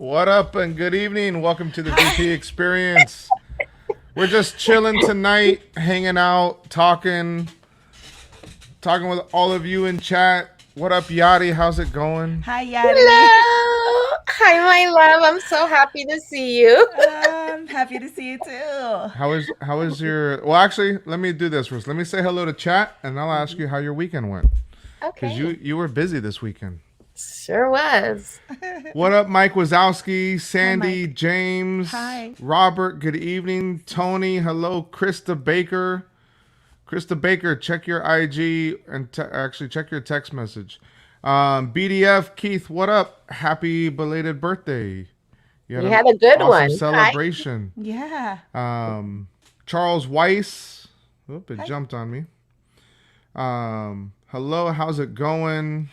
What up and good evening. Welcome to the VP Experience. We're just chilling tonight, hanging out, talking with all of you in chat. What up, Yadi? How's it going? Hi, Yadi. Hello. Hi, my love. I'm so happy to see you. I'm happy to see you too. How is your? Well, actually, let me do this first. Let me say hello to chat, and I'll ask you how your weekend went. Because Okay. you were busy this weekend. Sure was. What up, Mike Wazowski, Sandy, Mike. James, Hi. Robert, good evening, Tony, hello, Krista Baker. Krista Baker, check your IG and actually check your text message. BDF, Keith, what up? Happy belated birthday. You had a good awesome one. celebration. Yeah. Charles Weiss. Oop, it Hi. jumped on me. Hello, how's it going?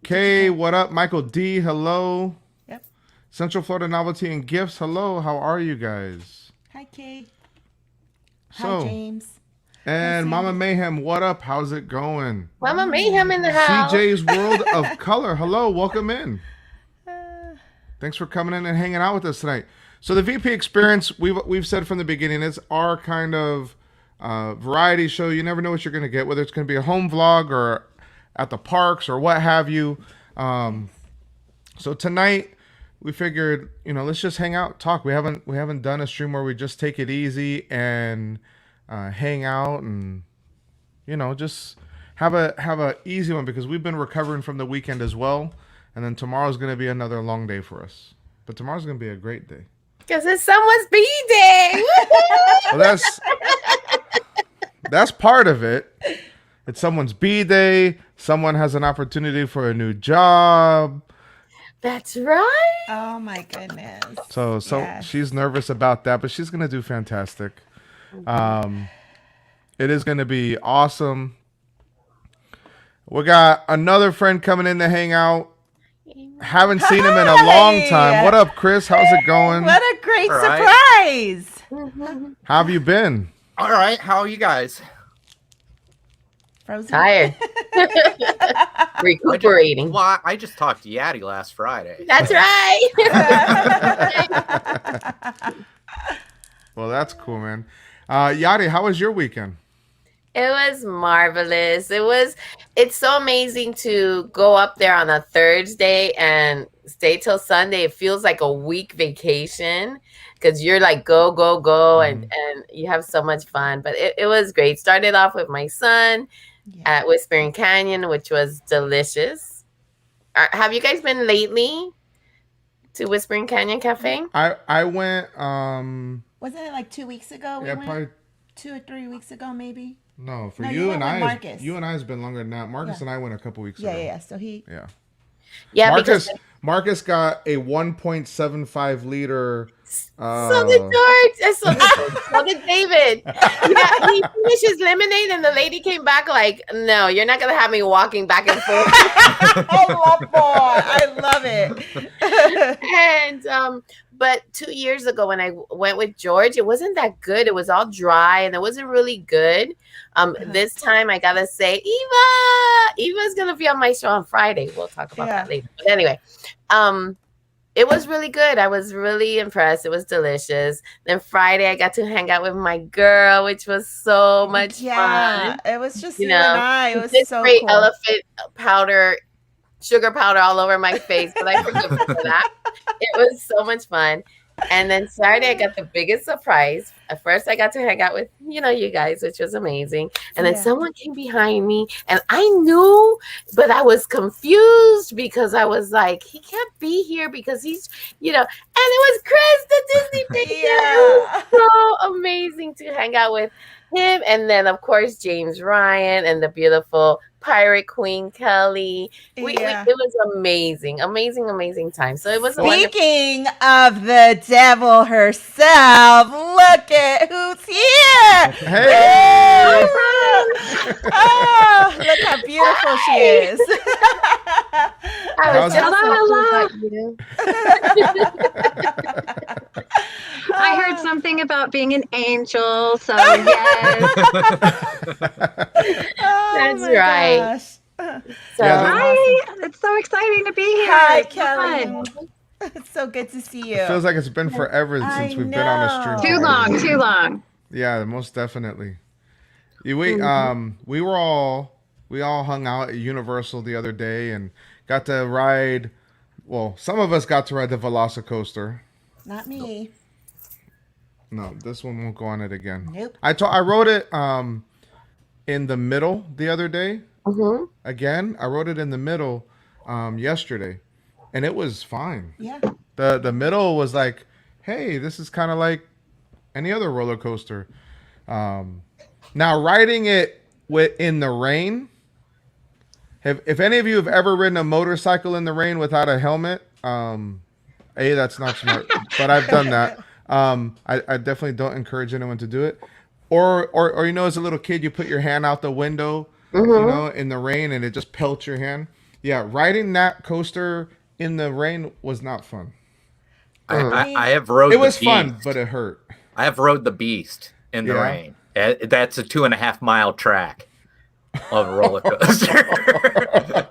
Kay, what up? Michael D, hello. Yep. Central Florida Novelty and Gifts, hello. How are you guys? Hi, Kay. So, Hi, James. and Hi, Mama Sandy. Mayhem, what up? How's it going? Mama Mayhem in the house. CJ's World of Color, hello. Welcome in. Thanks for coming in and hanging out with us tonight. So the VP Experience, we've said from the beginning, it's our kind of variety show. You never know what you're going to get, whether it's going to be a home vlog or at the parks or what have you. So tonight we figured, let's just hang out, talk. We haven't done a stream where we just take it easy and hang out and just have a easy one, because we've been recovering from the weekend as well. And then tomorrow's going to be another long day for us. But tomorrow's going to be a great day. Because it's someone's B-Day. Well, that's part of it. It's someone's B-Day. Someone has an opportunity for a new job. That's right. Oh, my goodness. So Yes. she's nervous about that, but she's going to do fantastic. It is going to be awesome. We got another friend coming in to hang out. Haven't seen him in a long time. What up, Chris? How's it going? What a great All right. surprise. How have you been? All right, how are you guys? Frozen. Tired. Recuperating. Well, I just talked to Yaddy last Friday. That's right. Well, that's cool, man. Yadi, how was your weekend? It was marvelous. It's so amazing to go up there on a Thursday and stay till Sunday. It feels like a week vacation because you're like, go, go, go. And you have so much fun. But it was great. Started off with my son at Whispering Canyon, which was delicious. Have you guys been lately to Whispering Canyon Cafe? I went, Wasn't it like 2 weeks ago? We yeah, went? probably, 2 or 3 weeks ago, maybe? no, for No, you you and went with I, Marcus. you and I has been longer than that. Marcus and I went a couple weeks ago. Yeah. So he... Yeah. Yeah, Marcus got a 1.75 liter. So did George. So did David. Yeah, he finished his lemonade, and the lady came back like, "No, you're not gonna have me walking back and forth." Oh, boy. I love it. And but 2 years ago when I went with George, it wasn't that good. It was all dry and it wasn't really good. This time I gotta say, Eva's gonna be on my show on Friday. We'll talk about that later. But anyway, it was really good. I was really impressed. It was delicious. Then Friday I got to hang out with my girl, which was so much fun. It was just you and I. It was this so great cool. elephant powder, sugar powder all over my face, but I forgive her for that. It was so much fun. And then Saturday, I got the biggest surprise. At first, I got to hang out with, you guys, which was amazing. And then someone came behind me, and I knew, but I was confused because I was like, he can't be here because he's, and it was Chris, the Disney picture. It was so amazing to hang out with him. And then, of course, James Ryan and the beautiful Pirate Queen Kelly. It was amazing time. So it was Speaking of the devil herself, look at who's here. Hey! Oh, look how beautiful she is. I was just I heard something about being an angel, so yes. That's right. Gosh. So Yeah, Hi, it's so exciting to be here. Hi, It's so fun. Kelly. It's so good to see you. it feels like it's been forever I since we've been on a stream know. Too together. long, too long. Yeah, most definitely. We all hung out at Universal the other day and got to ride. Well, some of us got to ride the Velocicoaster. Not me. No, this one won't go on it again. Nope. I rode it in the middle the other day. mhm. Again, I rode it in the middle yesterday, and it was fine. Yeah. The middle was like, hey, this is kind of like any other roller coaster. Now riding it in the rain. If any of you have ever ridden a motorcycle in the rain without a helmet, that's not smart. But I've done that. I definitely don't encourage anyone to do it. Or as a little kid, you put your hand out the window, in the rain, and it just pelts your hand. Yeah, riding that coaster in the rain was not fun. I have rode. It was the fun, Beast. but it hurt. I have rode the Beast in the Yeah. rain. That's a 2.5 mile track of a roller coaster,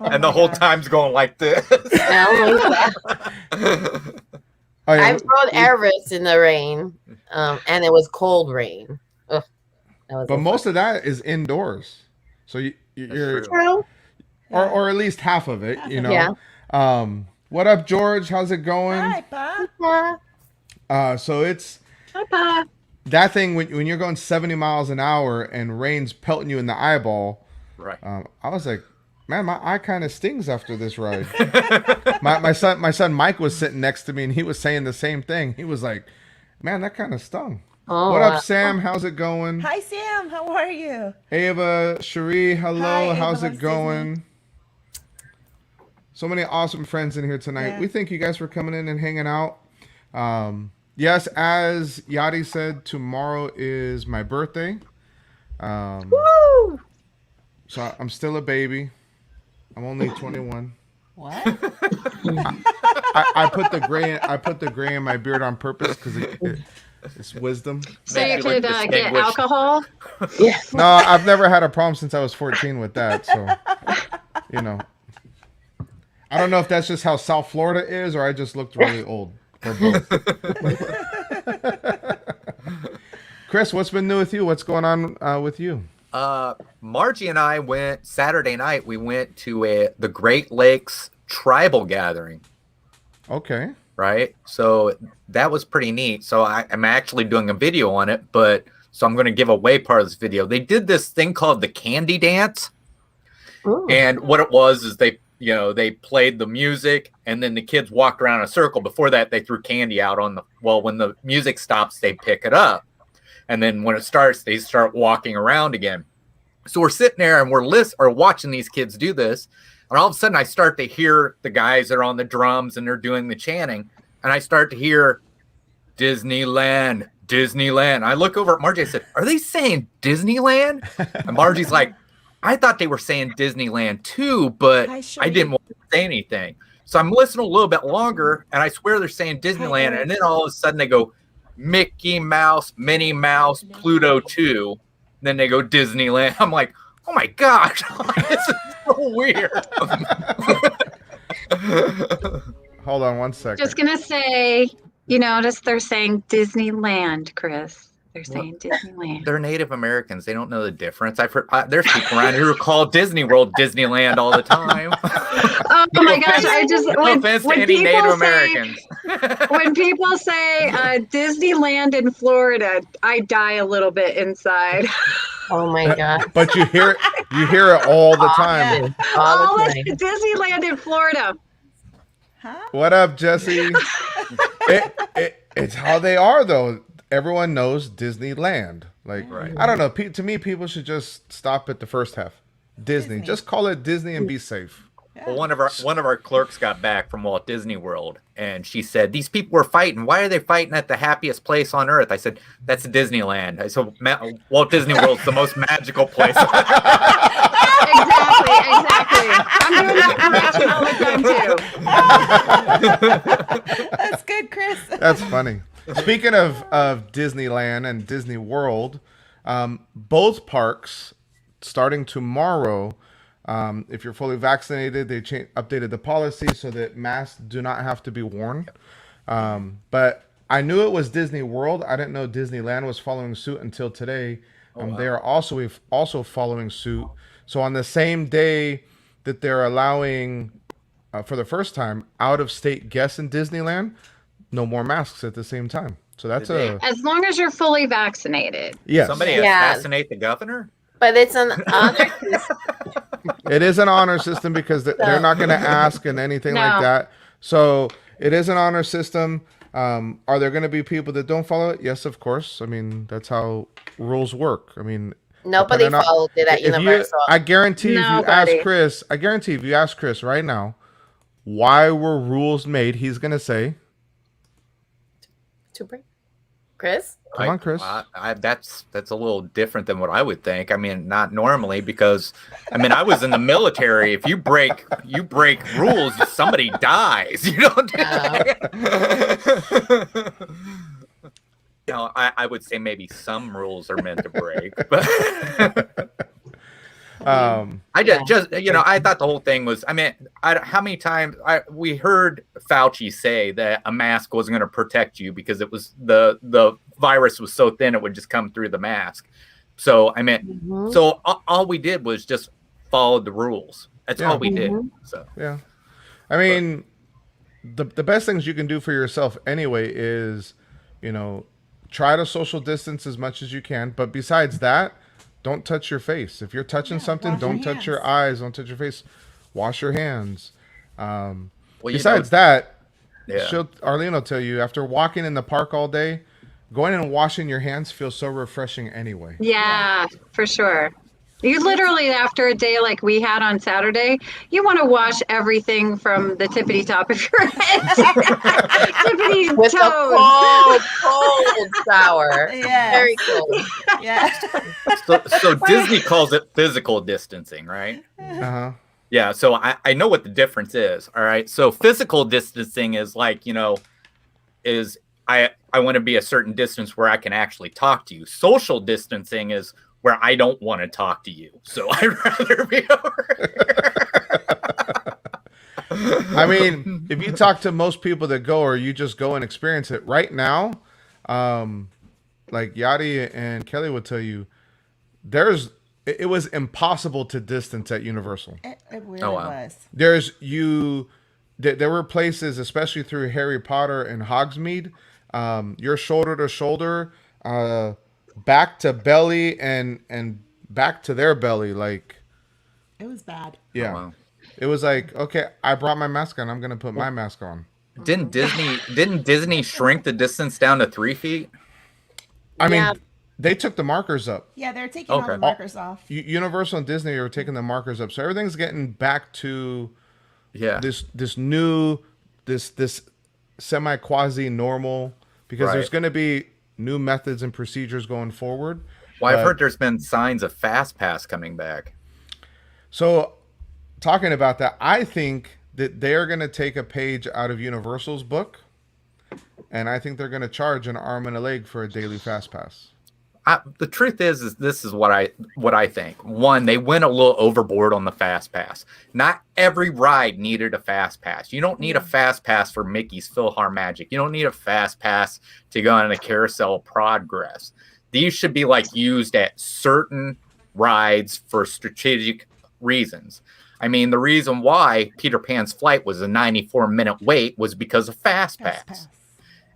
and the whole time's going like this. Oh, yeah, I rode Everest in the rain, and it was cold rain. Ugh, that was but most of that is indoors, so you're true. true. or at least half of it. Yeah. What up, George? How's it going? Hi, Bob. So it's Hi, Pa. that thing when you're going 70 miles an hour and rain's pelting you in the eyeball. Right. I was like, man, my eye kind of stings after this ride. my son Mike was sitting next to me and he was saying the same thing. He was like, man, that kind of stung. Oh, What wow. up, Sam? How's it going? Hi, Sam. How are you? Ava, Cherie, hello. Hi, Ava, How's it loves going? So many awesome friends in here tonight. Yeah. We thank you guys for coming in and hanging out. Yes, as Yadi said, tomorrow is my birthday. Woo! So I'm still a baby. I'm only 21. What? I put the gray in my beard on purpose because it's wisdom. So Make you you could look get distinguished. alcohol? No, I've never had a problem since I was 14 with that. So, I don't know if that's just how South Florida is or I just looked really old or both. Chris, what's been new with you? What's going on with you? Margie and I went Saturday night. We went to the Great Lakes tribal gathering. Okay. Right. So that was pretty neat. So I'm actually doing a video on it, so I'm going to give away part of this video. They did this thing called the candy dance. Ooh. And what it was is they played the music and then the kids walked around in a circle. Before that, they threw candy out when the music stops, they pick it up. And then when it starts, they start walking around again. So we're sitting there and we're watching these kids do this. And all of a sudden I start to hear the guys that are on the drums and they're doing the chanting. And I start to hear Disneyland, Disneyland. I look over at Margie. I said, are they saying Disneyland? And Margie's like, I thought they were saying Disneyland too, but Hi, Cherie. I didn't want to say anything. So I'm listening a little bit longer and I swear they're saying Disneyland. Eric. And then all of a sudden they go Mickey Mouse, Minnie Mouse, Pluto 2. Then they go Disneyland. I'm like, oh my gosh, this is so weird. Hold on one second. Just gonna say, you notice they're saying Disneyland, Chris. They're saying Disneyland. They're Native Americans. They don't know the difference. I've heard there's people around here who call Disney World Disneyland all the time. Oh my gosh! I just No offense to any Native Americans. when people say Disneyland in Florida, I die a little bit inside. Oh my god. But you hear it all the time. All the Oh, time. Disneyland in Florida. Huh? What up, Jesse? It's how they are, though. Everyone knows Disneyland. Like, Right. I don't know. To me, people should just stop at the first half. Disney. Just call it Disney and be safe. Yeah. Well, one of our clerks got back from Walt Disney World, and she said, "These people were fighting. Why are they fighting at the happiest place on earth?" I said, "That's Disneyland." I said, "Walt Disney World's the most magical place." Exactly. I'm doing that correction all the time too. That's good, Chris. That's funny. Speaking of Disneyland and Disney World, both parks starting tomorrow If you're fully vaccinated, they updated the policy so that masks do not have to be worn. But I knew it was Disney World. I didn't know Disneyland was following suit until today. Wow. They are also following suit. So on the same day that they're allowing, for the first time, out-of-state guests in Disneyland, no more masks at the same time. So that's As long as you're fully vaccinated. yes. Somebody assassinate the governor? But it's an honor system. It is an honor system because they're not going to ask and anything like that. So it is an honor system. Are there going to be people that don't follow it? Yes, of course. I mean, that's how rules work. I mean, Nobody followed it at Universal. I guarantee if you ask Chris right now, why were rules made? He's going to say, To bring Chris? come on, Chris. That's a little different than what I would think. I mean, not normally because, I mean, I was in the military. If you break rules, somebody dies. You know. No, I would say maybe some rules are meant to break, but I just I thought the whole thing was. I mean, how many times we heard Fauci say that a mask wasn't going to protect you because it was the virus was so thin it would just come through the mask. So I mean, so all we did was just follow the rules. That's all we did. So yeah, I mean, the best things you can do for yourself anyway is, try to social distance as much as you can. But besides that, don't touch your face. If you're touching something, don't touch your eyes. Don't touch your face. Wash your hands. Besides that, Arlene will tell you, after walking in the park all day, going and washing your hands feels so refreshing anyway. Yeah, for sure. You literally, after a day like we had on Saturday, you want to wash everything from the tippity top of your head, tippity With toes. a cold shower. Yes. Very cold. Yeah. so Disney calls it physical distancing, right? Uh-huh. Yeah, so I know what the difference is. All right. So physical distancing is like, is I want to be a certain distance where I can actually talk to you. Social distancing is where I don't want to talk to you. So I'd rather be over here. I mean, if you talk to most people that go, or you just go and experience it right now, like Yadi and Kelly would tell you, it was impossible to distance at Universal. It really was. There were places, especially through Harry Potter and Hogsmeade, you're shoulder to shoulder, back to belly and back to their belly. Like, it was bad. Yeah. Oh, wow. It was like, okay, I brought my mask on. I'm going to put my mask on. Didn't Disney shrink the distance down to 3 feet? I mean, they took the markers up. Yeah, they're taking all the markers off. Universal and Disney are taking the markers up. So everything's getting back to this new semi quasi normal, because there's going to be new methods and procedures going forward. Well, I've heard there's been signs of Fast Pass coming back. So talking about that, I think that they're going to take a page out of Universal's book, and I think they're going to charge an arm and a leg for a daily Fast Pass. The truth is this is what I think. One, they went a little overboard on the Fast Pass. Not every ride needed a Fast Pass. You don't need a Fast Pass for Mickey's PhilharMagic. You don't need a Fast Pass to go on a Carousel Progress. These should be used at certain rides for strategic reasons. I mean, the reason why Peter Pan's flight was a 94-minute wait was because of Fast Pass.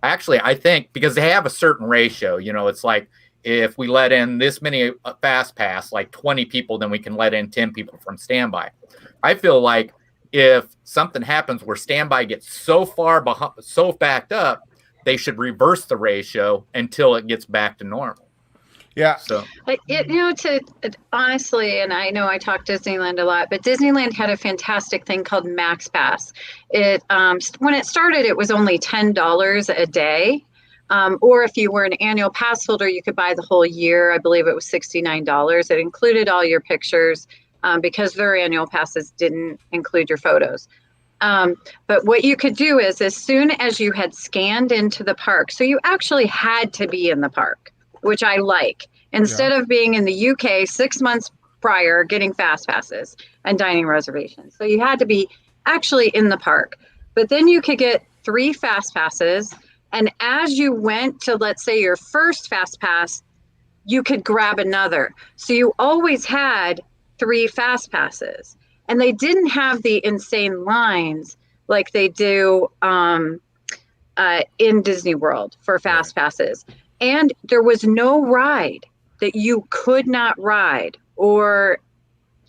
Actually, I think because they have a certain ratio. It's like, if we let in this many Fast Pass, like 20 people, then we can let in 10 people from standby. I feel like if something happens where standby gets so far behind, so backed up, they should reverse the ratio until it gets back to normal. Yeah. So, honestly, and I know I talk Disneyland a lot, but Disneyland had a fantastic thing called Max Pass. It when it started, it was only $10 a day. Or if you were an annual pass holder, you could buy the whole year. I believe it was $69. It included all your pictures because their annual passes didn't include your photos. But what you could do is, as soon as you had scanned into the park, so you actually had to be in the park, which I like. Instead of being in the UK 6 months prior getting fast passes and dining reservations. So you had to be actually in the park. But then you could get 3 fast passes. And as you went to, let's say, your first fast pass, you could grab another. So you always had 3 fast passes. And they didn't have the insane lines like they do in Disney World for fast passes. And there was no ride that you could not ride or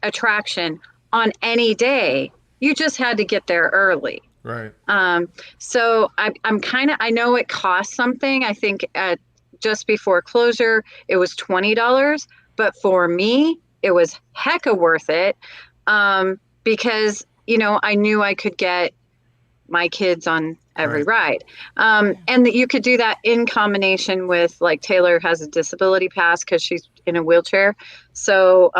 attraction on any day. You just had to get there early. Right. So I'm kind of, I know it costs something. I think just before closure, it was $20, but for me, it was hecka worth it. Because, you know, I knew I could get my kids on every ride. And that you could do that in combination with, like, Taylor has a disability pass because she's in a wheelchair. So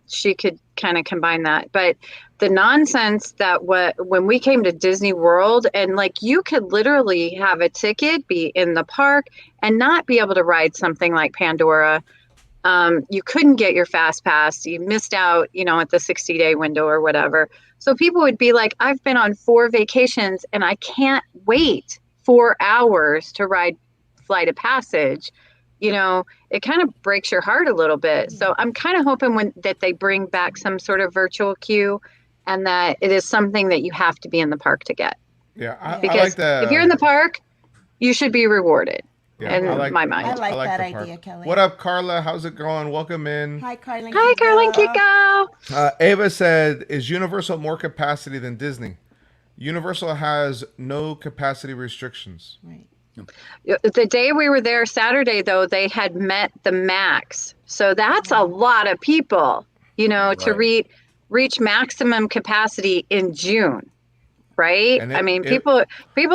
she could kind of combine that. But the nonsense that when we came to Disney World, and like you could literally have a ticket, be in the park and not be able to ride something like Pandora. You couldn't get your fast pass. You missed out, you know, at the 60-day window or whatever. So people would be like, I've been on 4 vacations and I can't wait 4 hours to ride Flight of Passage. You know, it kind of breaks your heart a little bit. So I'm kind of hoping that they bring back some sort of virtual queue, and that it is something that you have to be in the park to get. Yeah, because I like that. If you're in the park, you should be rewarded. Yeah, in my I mind. like that the park. idea, Kelly. What up, Carla? How's it going? Welcome in. Hi, Carlin. Hi, Carlin Kiko. Ava said, is Universal more capacity than Disney? Universal has no capacity restrictions. Right. The day we were there, Saturday, though, they had met the max. So that's a lot of people, you know, to reach maximum capacity in June. Right? People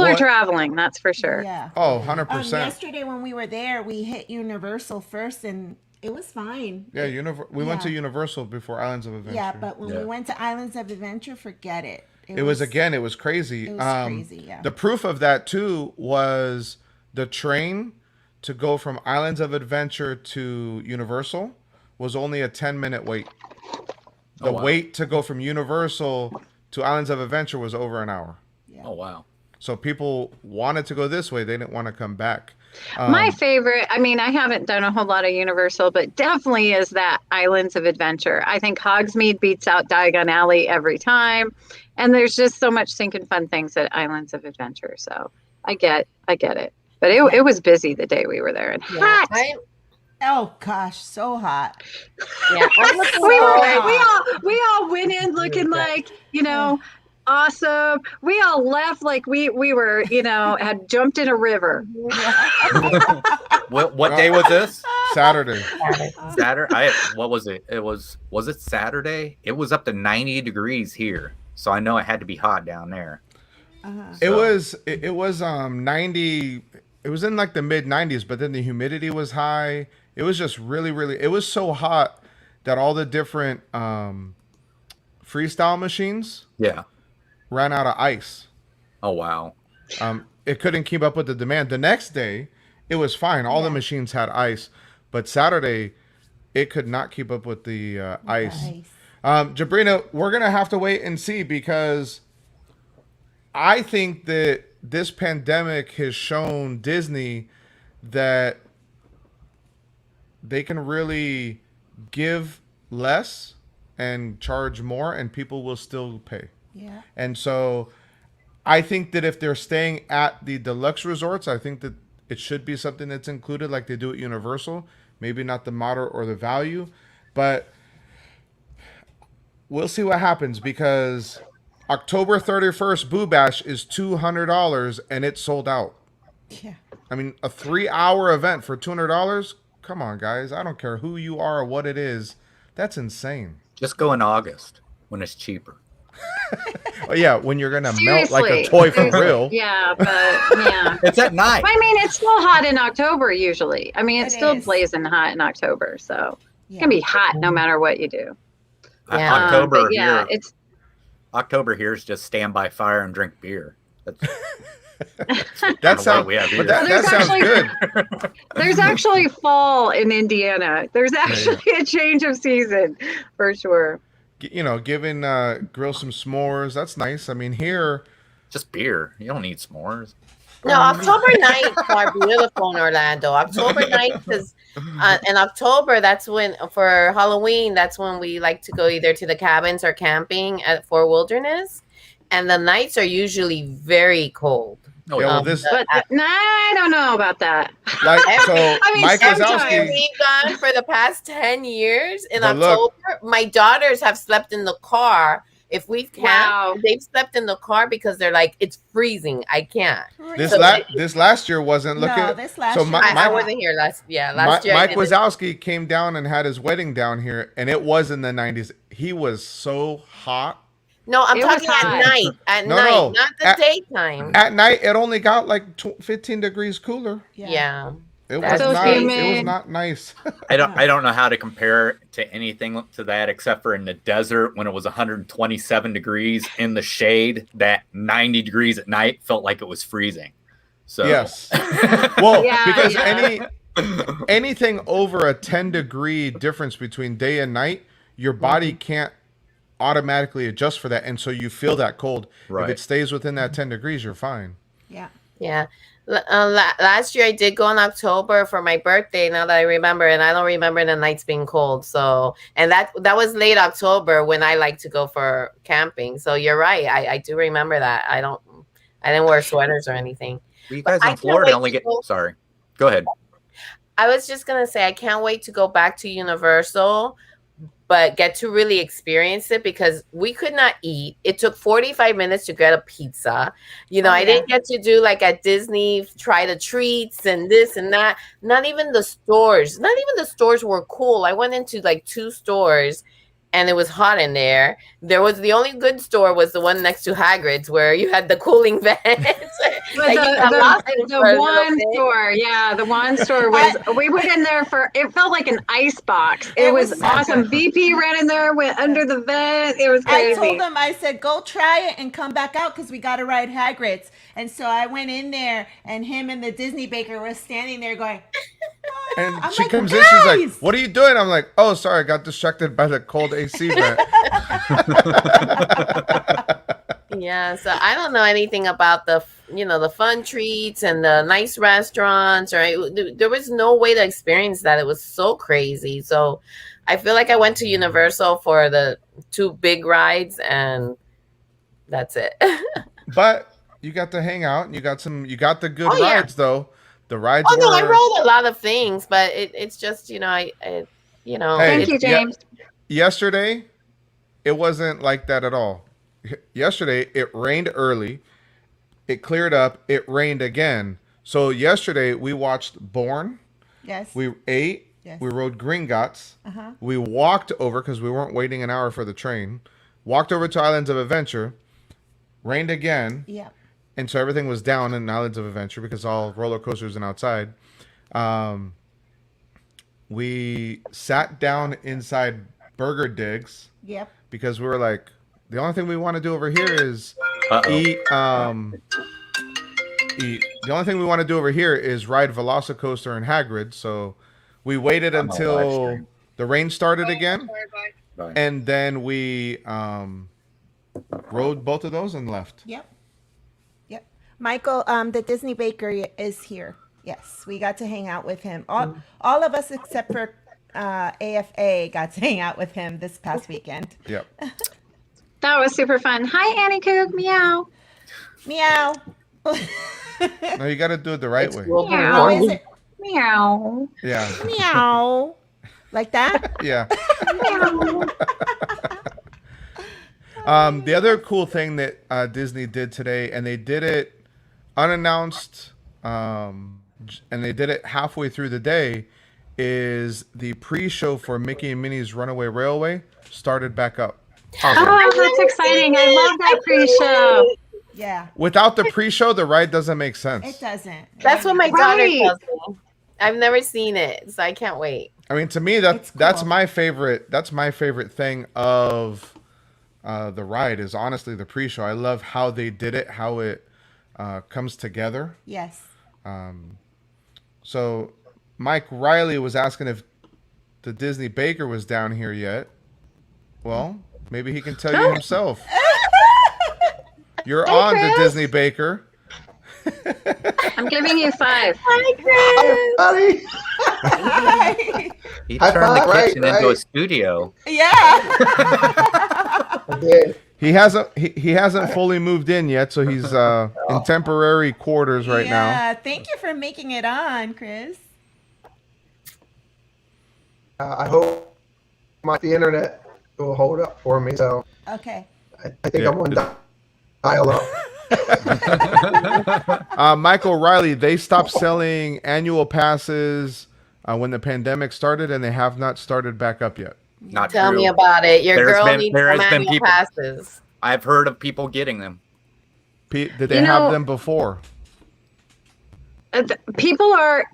are traveling, that's for sure. Yeah. Oh, 100%. Yesterday when we were there, we hit Universal first and it was fine. Yeah, we went to Universal before Islands of Adventure. Yeah, but when we went to Islands of Adventure, forget it. It was crazy. It was crazy, yeah. The proof of that, too, was the train to go from Islands of Adventure to Universal was only a 10-minute wait. The wait to go from Universal to Islands of Adventure was over an hour. Yeah. Oh, wow. So people wanted to go this way. They didn't want to come back. My favorite, I mean, I haven't done a whole lot of Universal, but definitely is that Islands of Adventure. I think Hogsmeade beats out Diagon Alley every time. And there's just so much sinking fun things at Islands of Adventure. So I get it. But it was busy the day we were there and hot. Oh gosh, so hot. Yeah, we all went in looking like, you know, awesome. We all left like we were, you know, had jumped in a river. What day was this? Saturday. Saturday. What was it? Was it Saturday? It was up to 90 degrees here, so I know it had to be hot down there. It was 90. It was in like the mid 90s, but then the humidity was high. It was just really, it was so hot that all the different freestyle machines ran out of ice. Oh, wow. It couldn't keep up with the demand. The next day, it was fine. All the machines had ice. But Saturday, it could not keep up with the ice. Jabrina, we're going to have to wait and see, because I think that this pandemic has shown Disney that they can really give less and charge more and people will still pay. Yeah. And so I think that if they're staying at the deluxe resorts, I think that it should be something that's included like they do at Universal. Maybe not the moderate or the value, but we'll see what happens, because October 31st Boo Bash is $200 and it's sold out. Yeah. I mean, a 3-hour event for $200? Come on, guys. I don't care who you are or what it is. That's insane. Just go in August when it's cheaper. Oh, yeah, when you're going to melt like a toy for real. Yeah, but yeah. It's at night. I mean, it's still hot in October usually. I mean, it's It still is. blazing hot in October. So it's going to be hot no matter what you do. Yeah. October but yeah, here. October here is just stand by fire and drink beer. That sounds, we have but here. that There's sounds actually- good. There's actually fall in Indiana. There's actually a change of season for sure. You know, grill some s'mores. That's nice. I mean, here, Just beer. You don't need s'mores. No, October nights are beautiful in Orlando. October nights is in October. That's when for Halloween. That's when we like to go either to the cabins or camping at Fort Wilderness, and the nights are usually very cold. No, yeah, well, Um, this But nah, I don't know about that. like so. I mean, Mike sometimes- Wazowski. We've gone for the past 10 years in But look- October. My daughters have slept in the car. If we've camped, Wow. they've slept in the car because they're like, it's freezing. I can't. This So- this last year wasn't. Look No, at this last so year- my, I Mike, wasn't here last year. I Mike didn't. Wazowski came down and had his wedding down here, and it was in the 90s. He was so hot. No, I'm It was talking at hot. night. At No, night, no. not the daytime. At night, it only got like 15 degrees cooler. Yeah. It That's was so not. It humid. was not nice. I don't know how to compare to anything to that except for in the desert when it was 127 degrees in the shade. That 90 degrees at night felt like it was freezing. So Yes. Well, Yeah, because yeah. anything over a 10-degree difference between day and night, your body can't automatically adjust for that, and so you feel that cold. Right. If it stays within that 10 degrees, you're fine. Yeah. Yeah. Last year I did go in October for my birthday. Now that I remember, and I don't remember the nights being cold. So, and that was late October when I like to go for camping. So you're right. I do remember that. I didn't wear sweaters or anything. you guys I in can't Florida wait only to get. go- Sorry, go ahead. I was just gonna say I can't wait to go back to Universal, but get to really experience it because we could not eat. It took 45 minutes to get a pizza. You know, Oh, I yeah. didn't get to do like at Disney, try the treats and this and that. Not even the stores. Not even the stores were cool. I went into like 2 stores and it was hot in there. There was the only good store was the one next to Hagrid's where you had the cooling vents. But Like, you got lost in the for a little one bit. store, yeah, the one store was. We went in there for. It felt like an ice box. It was was awesome. VP ran in there, went under the vent. It was I crazy. told him, I said, go try it and come back out because we got to ride Hagrid's. And so I went in there, and him and the Disney baker was standing there going, And I'm she like, comes in, she's like, "Guys!" "What are you doing?" I'm like, "Oh, sorry, I got distracted by the cold AC vent." Yeah, so I don't know anything about the fun treats and the nice restaurants, or there was no way to experience that. It was so crazy. So I feel like I went to Universal for the 2 big rides, and that's it. But you got to hang out, and you got the good Oh, yeah. rides though. The rides Oh no, I were rode a lot of things, but it's just I Hey. Thank you, it's- Yeah. James. yesterday. It wasn't like that at all. Yesterday it rained early. It cleared up. It rained again. So yesterday we watched Born. yes. We ate. Yes. We rode Gringotts. Uh-huh. We walked over because we weren't waiting an hour for the train. Walked over to Islands of Adventure. Rained again. Yeah. And so everything was down in Islands of Adventure because all roller coasters and outside. We sat down inside Burger Digs Yep. because we were like, the only thing we want to do over here is Uh-oh. eat. Eat. The only thing we want to do over here is ride Velocicoaster and Hagrid. So we waited On the live until stream. the rain started again, Bye. and then we rode both of those and left. Yep. Yep. Michael, the Disney baker is here. Yes, we got to hang out with him. All of us except for AFA got to hang out with him this past weekend. Yep. That was super fun. Hi, Annie Coog. Meow. Meow. No, you got to do it the right way. global Meow. Oh, is warming. it Meow. Yeah. meow? Like that? Yeah. Meow. The other cool thing that Disney did today, and they did it unannounced, and they did it halfway through the day, is the pre-show for Mickey and Minnie's Runaway Railway started back up. Oh, that's exciting. I love that pre-show. Yeah. Without the pre-show, the ride doesn't make sense. It doesn't. That's what my daughter Right. tells me. I've never seen it, so I can't wait. I mean, to me, It's that's cool. my favorite. That's my favorite thing of the ride is honestly the pre-show. I love how they did it, how it comes together. Yes. So Mike Riley was asking if the Disney Baker was down here yet. Well, maybe he can tell you himself. You're on the Chris. Disney Baker. I'm giving you 5. Hi, Chris. Hi. He High turned the five, kitchen right, into a right. studio. Yeah. I did. He hasn't fully moved in yet, so he's in temporary quarters right now. Yeah. Thank you for making it on, Chris. I hope the internet will hold up for me. So Okay. I think Yeah. I'm on dial up. Michael Riley, they stopped selling annual passes when the pandemic started, and they have not started back up yet. Not Tell true. me about it. Your There's girl been- needs there some has been annual people- passes. I've heard of people getting them. Did they You know- have them before? People are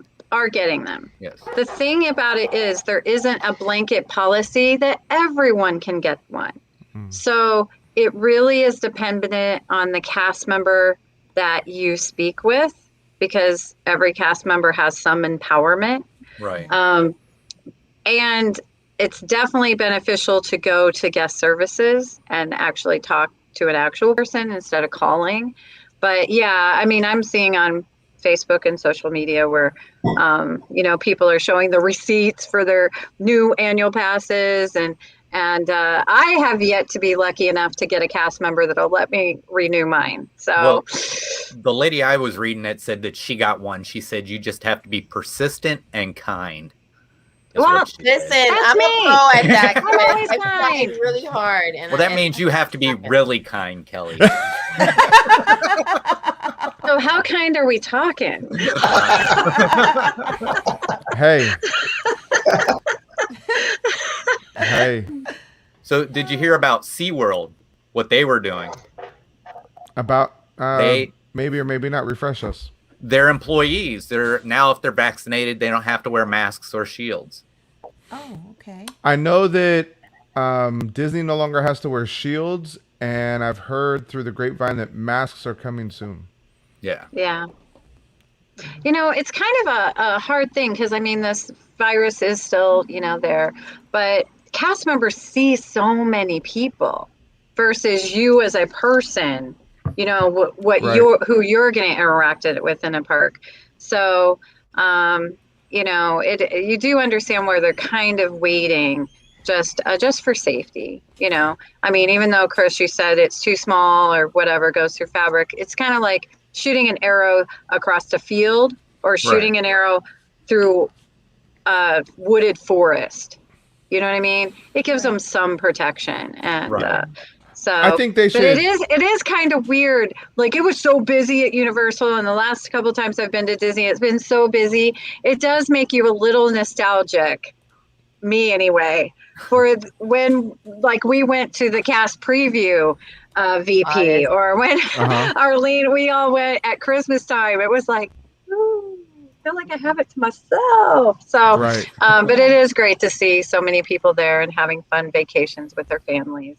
getting them. Yes. The thing about it is there isn't a blanket policy that everyone can get one. So it really is dependent on the cast member that you speak with, because every cast member has some empowerment. Right. And it's definitely beneficial to go to guest services and actually talk to an actual person instead of calling. But yeah, I mean, I'm seeing on Facebook and social media where, people are showing the receipts for their new annual passes, and I have yet to be lucky enough to get a cast member that'll let me renew mine. So, Well, the lady I was reading it said that she got one. She said you just have to be persistent and kind. is Well, what she said. Listen, That's I'm me. a pro at that. I'm always Chris. I'm trying kind. really hard. And Well, that means you have to be really kind, Kelly. so how kind are we talking? Hey. Hey. So, did you hear about SeaWorld? What they were doing? About They- maybe or maybe not. Refresh us. Their employees, if they're vaccinated, they don't have to wear masks or shields. Oh, okay. I know that Disney no longer has to wear shields, and I've heard through the grapevine that masks are coming soon. Yeah. Yeah. It's kind of a hard thing because, I mean, this virus is still, there, but cast members see so many people versus you as a person, what Right. who you're going to interact with in a park. So, you do understand where they're kind of waiting just for safety, I mean, even though, Chris, you said it's too small or whatever goes through fabric, it's kind of like shooting an arrow across the field or shooting an arrow through a wooded forest. You know what I mean? It gives them some protection. And Right. so I think they should. But it is kind of weird. Like, it was so busy at Universal, and the last couple of times I've been to Disney, it's been so busy. It does make you a little nostalgic, me anyway, for when, like, we went to the cast preview VP, or when Arlene, we all went at Christmas time. It was like, ooh, I feel like I have it to myself. So, Right. but it is great to see so many people there and having fun vacations with their families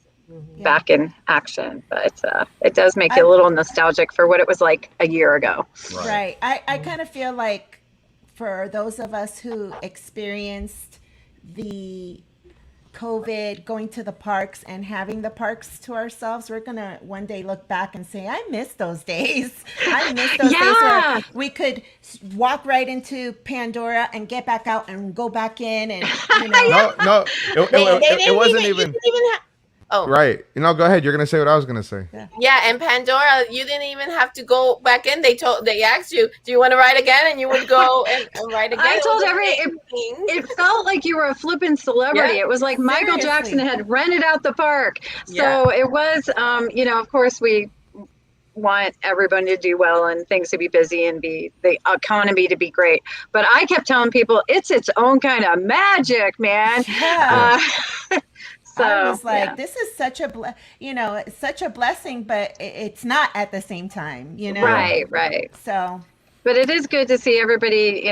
back in action. But it does make you a little nostalgic for what it was like a year ago. Right. I kind of feel like for those of us who experienced the COVID, going to the parks and having the parks to ourselves, we're going to one day look back and say, I miss those days. I miss those days where we could walk right into Pandora and get back out and go back in. And, No, it wasn't even. Oh, Right. Go ahead. You're going to say what I was going to say. yeah, and Pandora, you didn't even have to go back in. They asked you, do you want to ride again? And you would go and ride again. I told everything. it felt like you were a flippin' celebrity. Yeah. It was like Michael Seriously. Jackson had rented out the park. Yeah. So it was, of course we want everyone to do well and things to be busy and be the economy to be great. But I kept telling people it's its own kind of magic, man. Yeah. So I was like, this is such a, it's such a blessing, but it's not at the same time, Right. So But it is good to see everybody,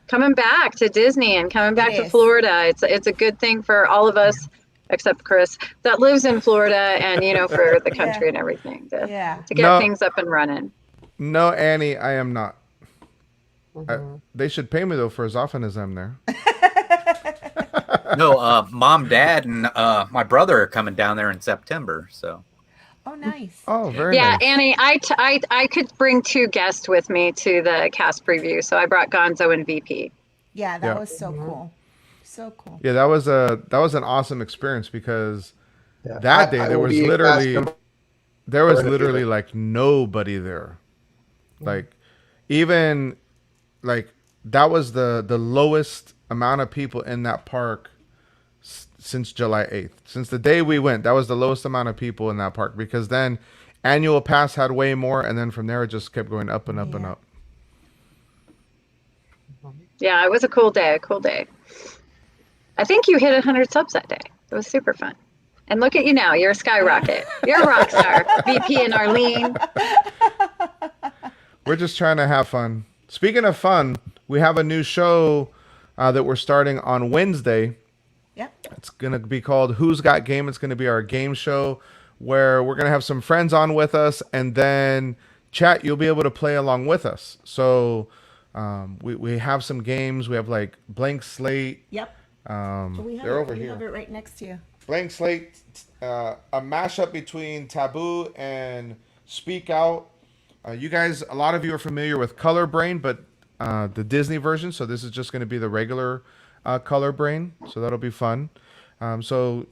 coming back to Disney and coming back to Florida. It's a good thing for all of us, except Chris, that lives in Florida and, for the country and everything to get things up and running. No, Annie, I am not. Mm-hmm. They should pay me though for as often as I'm there. No, mom, dad, and my brother are coming down there in September. So Oh, nice. Oh, very Yeah, nice. Annie, I could bring 2 guests with me to the cast preview, so I brought Gonzo and VP. Yeah, that Yeah. was so cool. So cool. Yeah, that was an awesome experience because Yeah. that day I there will was be literally asking- like nobody there. Like even like that was the lowest amount of people in that park since July 8th. Since the day we went, that was the lowest amount of people in that park because then annual pass had way more and then from there it just kept going up and up and Yeah. up. Yeah, it was a cool day, I think you hit 100 subs that day. It was super fun. And look at you now. You're a skyrocket. You're a rock star. VP and Arlene. We're just trying to have fun. Speaking of fun, we have a new show that we're starting on Wednesday. Yep. It's going to be called Who's Got Game? It's going to be our game show where we're going to have some friends on with us and then chat. You'll be able to play along with us. So we have some games. We have like Blank Slate. Yep. We have They're it. over we here. have it right next to you. Blank Slate, a mashup between Taboo and Speak Out. You guys, a lot of you are familiar with Color Brain, but the Disney version. So this is just going to be the regular Color Brain. So that'll be fun. So,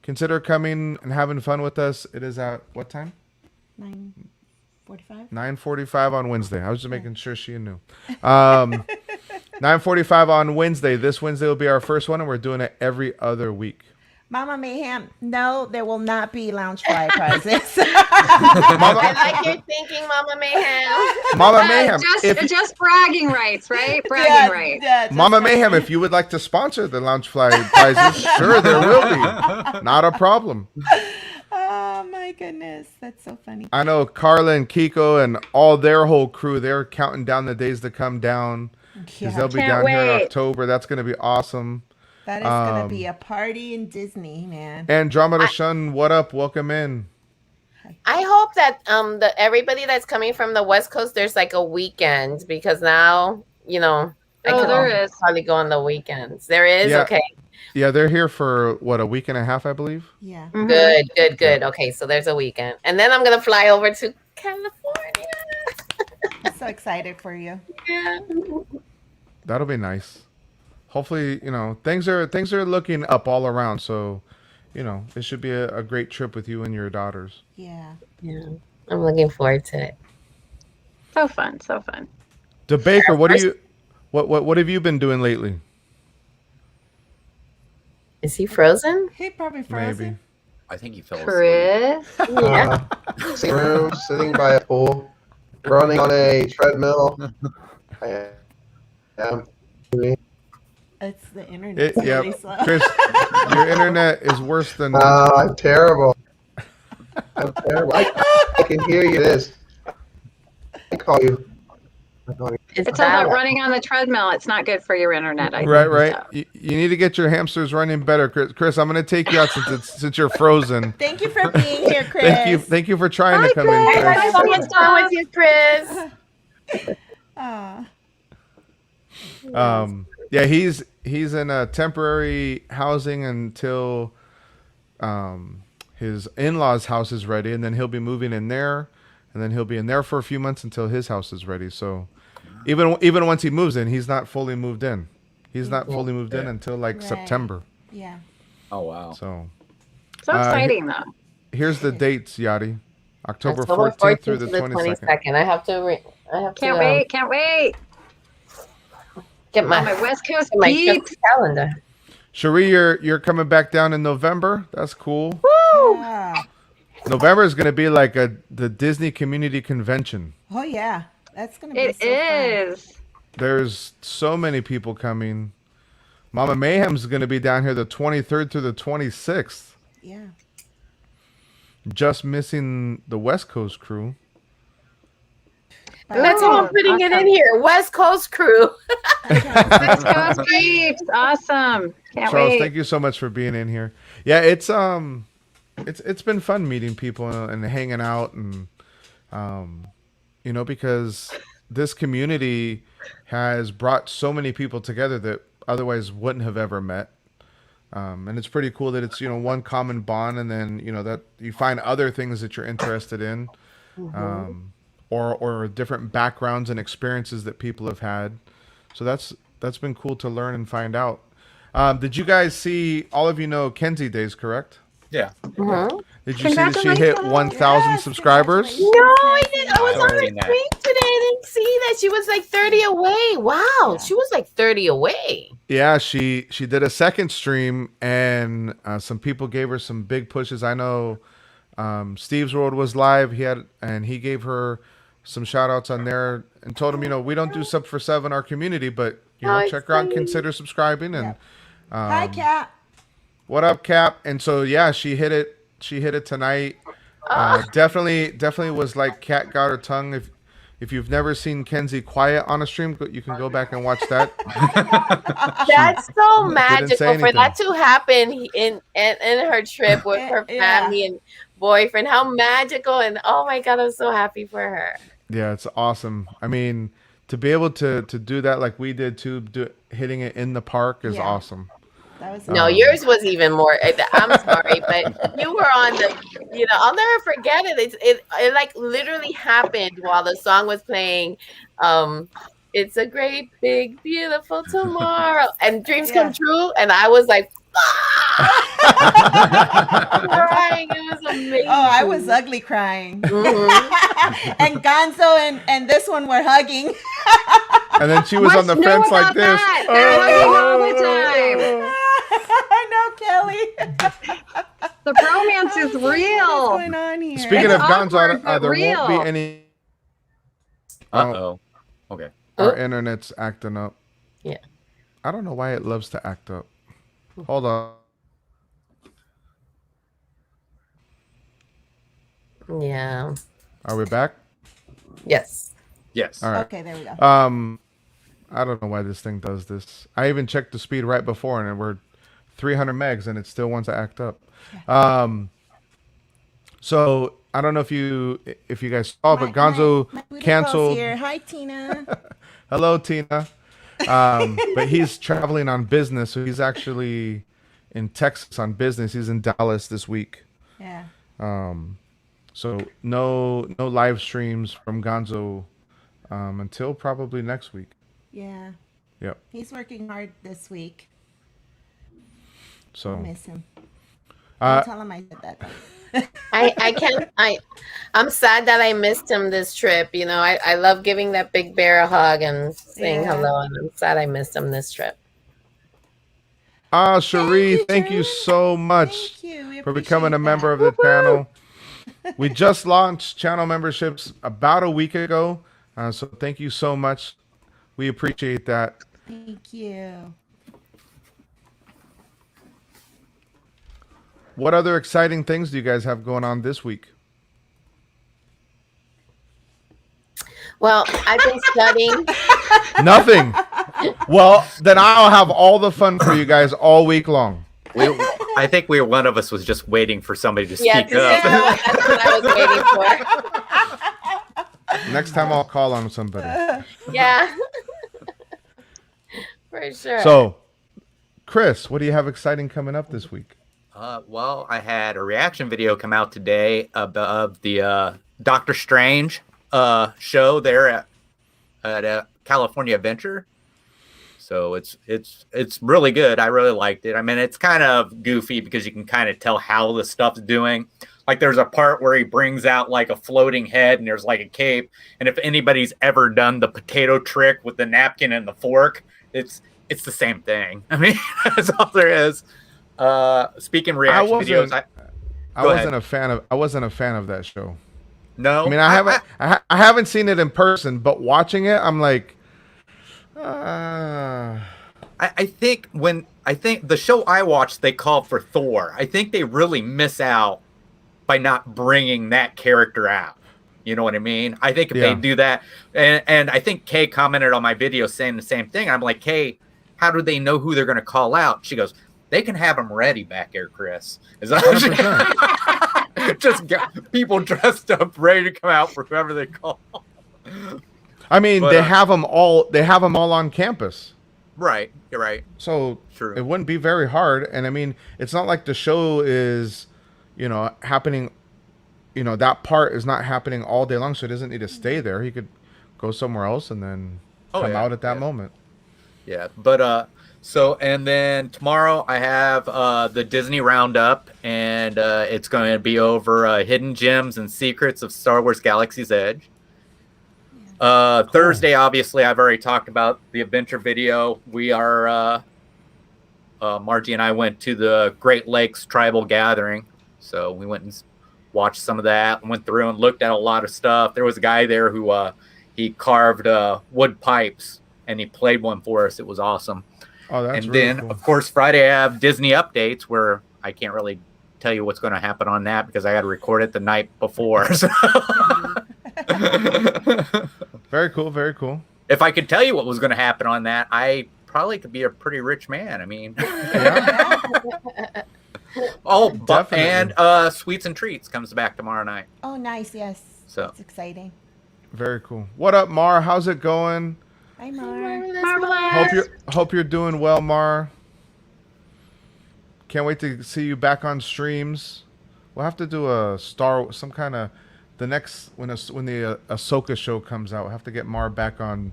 consider coming and having fun with us. It is at what time? 9:45. 9:45 on Wednesday. I was just making sure she knew. 9:45 on Wednesday. This Wednesday will be our first one, and we're doing it every other week. Mama Mayhem, no, there will not be lounge fly prizes. I like your thinking, Mama Mayhem. Mama Mayhem, Just bragging rights, right? Bragging rights. just Mama like- Mayhem, if you would like to sponsor the Loungefly prizes, sure, there will be. Not a problem. Oh my goodness, that's so funny. I know Carla and Kiko and all their whole crew, they're counting down the days to come down because Yeah, they'll be Can't down here in wait. October. That's going to be awesome. that is gonna be a party in Disney, man. Andromeda Shun, what up? Welcome in. I hope that everybody that's coming from the West Coast, there's like a weekend because now, I Oh, can there is. probably go on the weekends. There is? Yeah. Okay. Yeah, they're here for, what, a week and a half, I believe? Yeah. Mhm. Good. Okay, so there's a weekend. And then I'm going to fly over to California. I'm so excited for you. Yeah. That'll be nice. Hopefully, things are looking up all around. So, it should be a great trip with you and your daughters. Yeah. Yeah. I'm looking forward to it. So fun. DeBaker, what have you been doing lately? Is he frozen? He probably frozen. Maybe. I think he fell asleep. Chris. Yeah. Sitting room, sitting by a pool, running on a treadmill. I am. It's the internet. It's Yeah, really slow. Chris, your internet is worse than. I'm terrible. I'm terrible. I can hear you. This. I call you. It's all about running on the treadmill. It's not good for your internet. I Right. think, You need to get your hamsters running better, Chris. Chris, I'm going to take you out since you're frozen. Thank you for being here, Chris. Thank you for trying to come Chris. in, Chris. Hi, what's going with you, Chris? Aw. Yeah, he's in a temporary housing until his in-laws' house is ready, and then he'll be moving in there, and then he'll be in there for a few months until his house is ready. So even once he moves in, he's not fully moved in. He's not fully moved in until like Right. September. Yeah. Oh wow. So So exciting, though. here's the dates, Yadi. October October 14th through the 22nd. 22nd. I have to Can't wait. Get Oh, my my West Coast my peeps. calendar. Cherie, you're coming back down in November. That's cool. Yeah. November is going to be like the Disney Community Convention. Oh yeah. That's gonna be It so fun. is. There's so many people coming. Mama Mayhem's going to be down here the 23rd through the 26th. Yeah. Just missing the West Coast crew. And that's how I'm putting it in here. West Coast crew. West Coast peeps. Awesome. Can't Charles, wait. thank you so much for being in here. Yeah, it's been fun meeting people and hanging out and because this community has brought so many people together that otherwise wouldn't have ever met. And it's pretty cool that it's, one common bond, and then, that you find other things that you're interested in, or different backgrounds and experiences that people have had. So that's been cool to learn and find out. Did you guys see, all of you know Kenzie Days, correct? Yeah. Did you see that she hit 1,000 subscribers? No, I didn't. I was on her seen that. stream today. I didn't see that. She was like 30 away. Wow. She was like 30 away. Yeah, she did a second stream, and some people gave her some big pushes. I know Steve's World was live. He gave her some shout outs on there and told him, we don't do sub for sub in our community, but check her out and consider subscribing. And Hi, Cap. what up, Cap? And so she hit it. She hit it tonight. Definitely was like cat got her tongue. If you've never seen Kenzie quiet on a stream, you can go back and watch that. That's so magical for anything. that to happen in her trip with her family and boyfriend. How magical, and oh my God, I'm so happy for her. Yeah, it's awesome. I mean, to be able to do that like we did too, hitting it in the park is awesome. That was No, yours was even more. I'm sorry, but you were on the. I'll never forget it. It like literally happened while the song was playing. It's a great, big, beautiful tomorrow, and dreams come true. And I was like, crying. It was amazing. Oh, I was ugly crying. And Gonzo and this one were hugging. And then she was on the fence like this. All the time. I know, Kelly. The bromance is What's real. going on here? Speaking of Gonzo, awkward, but there real. won't be any. Okay. Our internet's acting up. Yeah. I don't know why it loves to act up. Hold on. Yeah. Are we back? Yes. Yes. All right. Okay, there we go. I don't know why this thing does this. I even checked the speed right before, and we're 300 megs, and it still wants to act up. So I don't know if you guys saw, but Gonzo my booty canceled. calls here. Hi, Tina. Hello, Tina. But he's traveling on business, so he's actually in Texas on business. He's in Dallas this week. Yeah. So no live streams from Gonzo until probably next week. Yeah. Yep. He's working hard this week. So I'll miss him. I'll tell him I said that. I can't. I'm sad that I missed him this trip. I love giving that big bear a hug and saying hello, and I'm sad I missed him this trip. Cherie, thank you so much Thank you. We for becoming a appreciate member that. of the channel. We just launched channel memberships about a week ago, so thank you so much. We appreciate that. Thank you. What other exciting things do you guys have going on this week? Well, I've been studying. Nothing. Well, then I'll have all the fun for you guys all week long. I think one of us was just waiting for somebody to speak up. That's what I was waiting for. Next time I'll call on somebody. Yeah. For sure. So, Chris, what do you have exciting coming up this week? Well, I had a reaction video come out today of the Doctor Strange show there at California Adventure. So it's really good. I really liked it. I mean, it's kind of goofy because you can kind of tell how the stuff's doing. Like there's a part where he brings out like a floating head and there's like a cape. And if anybody's ever done the potato trick with the napkin and the fork, it's the same thing. I mean, that's all there is. Speaking reaction videos, I wasn't a fan of that show. No, I mean, I haven't seen it in person, but watching it, I'm like, I think the show I watched, they called for Thor. I think they really miss out by not bringing that character out. You know what I mean? I think if they do that, and I think Kay commented on my video saying the same thing. I'm like, Kay, how do they know who they're going to call out? She goes, they can have them ready back there, Chris. Just got people dressed up, ready to come out for whoever they call. I mean, But, they have them all. They have them all on campus. Right. You're right. So True. it wouldn't be very hard. And I mean, it's not like the show is, happening. That part is not happening all day long, so he doesn't need to stay there. He could go somewhere else and then come out at that moment. Yeah, but and then tomorrow I have the Disney Roundup, and it's going to be over hidden gems and secrets of Star Wars Galaxy's Edge. Thursday, obviously, I've already talked about the adventure video. We are Margie and I went to the Great Lakes Tribal Gathering, so we went and watched some of that, went through and looked at a lot of stuff. There was a guy there who he carved wood pipes, and he played one for us. It was awesome. Oh, that's and really then, cool. Of course, Friday I have Disney updates where I can't really tell you what's going to happen on that because I got to record it the night before. So. Very cool. Very cool. If I could tell you what was going to happen on that, I probably could be a pretty rich man. I mean, Yeah. and Sweets and Treats comes back tomorrow night. Oh, nice. Yes. So That's exciting. Very cool. What up, Mar? How's it going? Hi, Mar. Marvelous. Hope you're doing well, Mar. Can't wait to see you back on streams. We'll have to do some kind of the next when the Ahsoka show comes out. We'll have to get Mar back on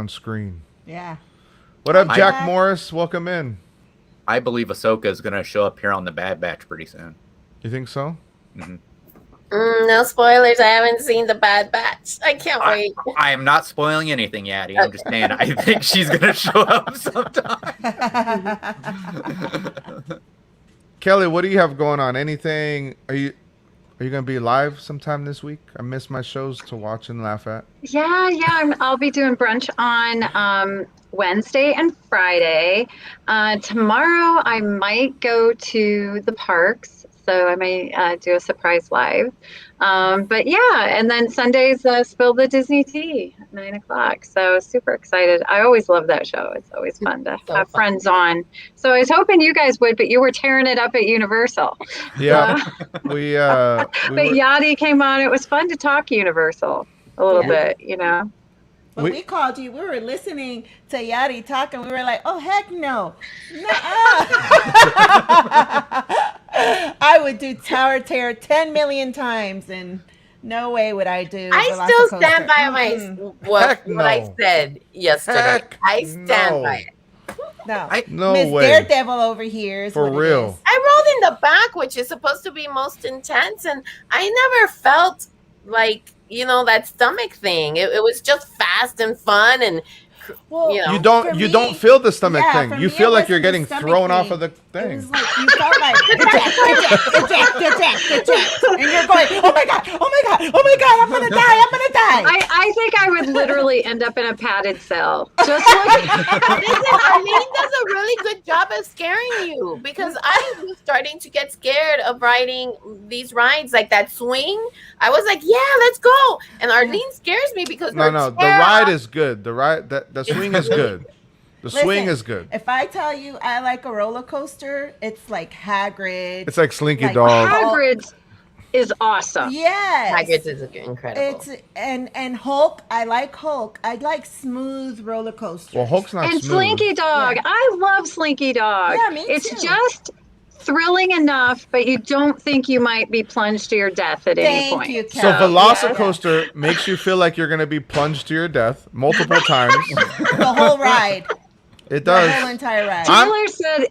screen. Yeah. What up, Hi, Jack Jack. Morris? Welcome in. I believe Ahsoka is going to show up here on the Bad Batch pretty soon. You think so? Mm-hmm. No spoilers. I haven't seen the Bad Batch. I can't wait. I am not spoiling anything, Yaddy. I'm just saying I think she's going to show up sometime. Kelly, what do you have going on? Anything? Are you going to be live sometime this week? I miss my shows to watch and laugh at. Yeah. I'll be doing brunch on Wednesday and Friday. Tomorrow I might go to the parks, so I may do a surprise live. But yeah, and then Sundays Spill the Disney Tea at 9:00. So super excited. I always love that show. It's always fun to have friends on. So I was hoping you guys would, but you were tearing it up at Universal. Yeah, But Yadi Yadi came on. It was fun to talk Universal a little bit, When we called you, we were listening to Yadi talk, and we were like, "Oh heck no, Nuh-uh." I would do Tower Terror 10 million times, and no way would I do. I still stand by what no. I said yesterday. Heck I stand by it. No, No Miss way. Daredevil over here is For what real. It is. I rolled in the back, which is supposed to be most intense, and I never felt like that stomach thing. It was just fast and fun, and Well, You for don't me- feel the stomach yeah, thing. for You me, feel it like you're wasn't the getting stomach thrown off thing. of the It thing. was like you felt like eject, and you're going, oh my god, I'm gonna die. I think I would literally end up in a padded cell. Just like Arlene does a really good job of scaring you, because I was starting to get scared of riding these rides, like that swing. I was like, yeah, let's go. And Arlene scares me because No, the ride is good. The swing is good. The swing is good. If I tell you I like a roller coaster, it's like Hagrid. It's like Slinky Like Dog. Hagrid's is awesome. Yes. Hagrid's is incredible. It's and Hulk. I like Hulk. I like smooth roller coasters. Well, Hulk's not And smooth. Slinky Dog. Yeah. I love Slinky Dog. Yeah, me It's too. just thrilling enough, but you don't think you might be plunged to your death at any Thank point. you, So Kel. Velocicoaster makes you feel like you're going to be plunged to your death multiple times. The whole ride. It The whole does. entire ride. Taylor said,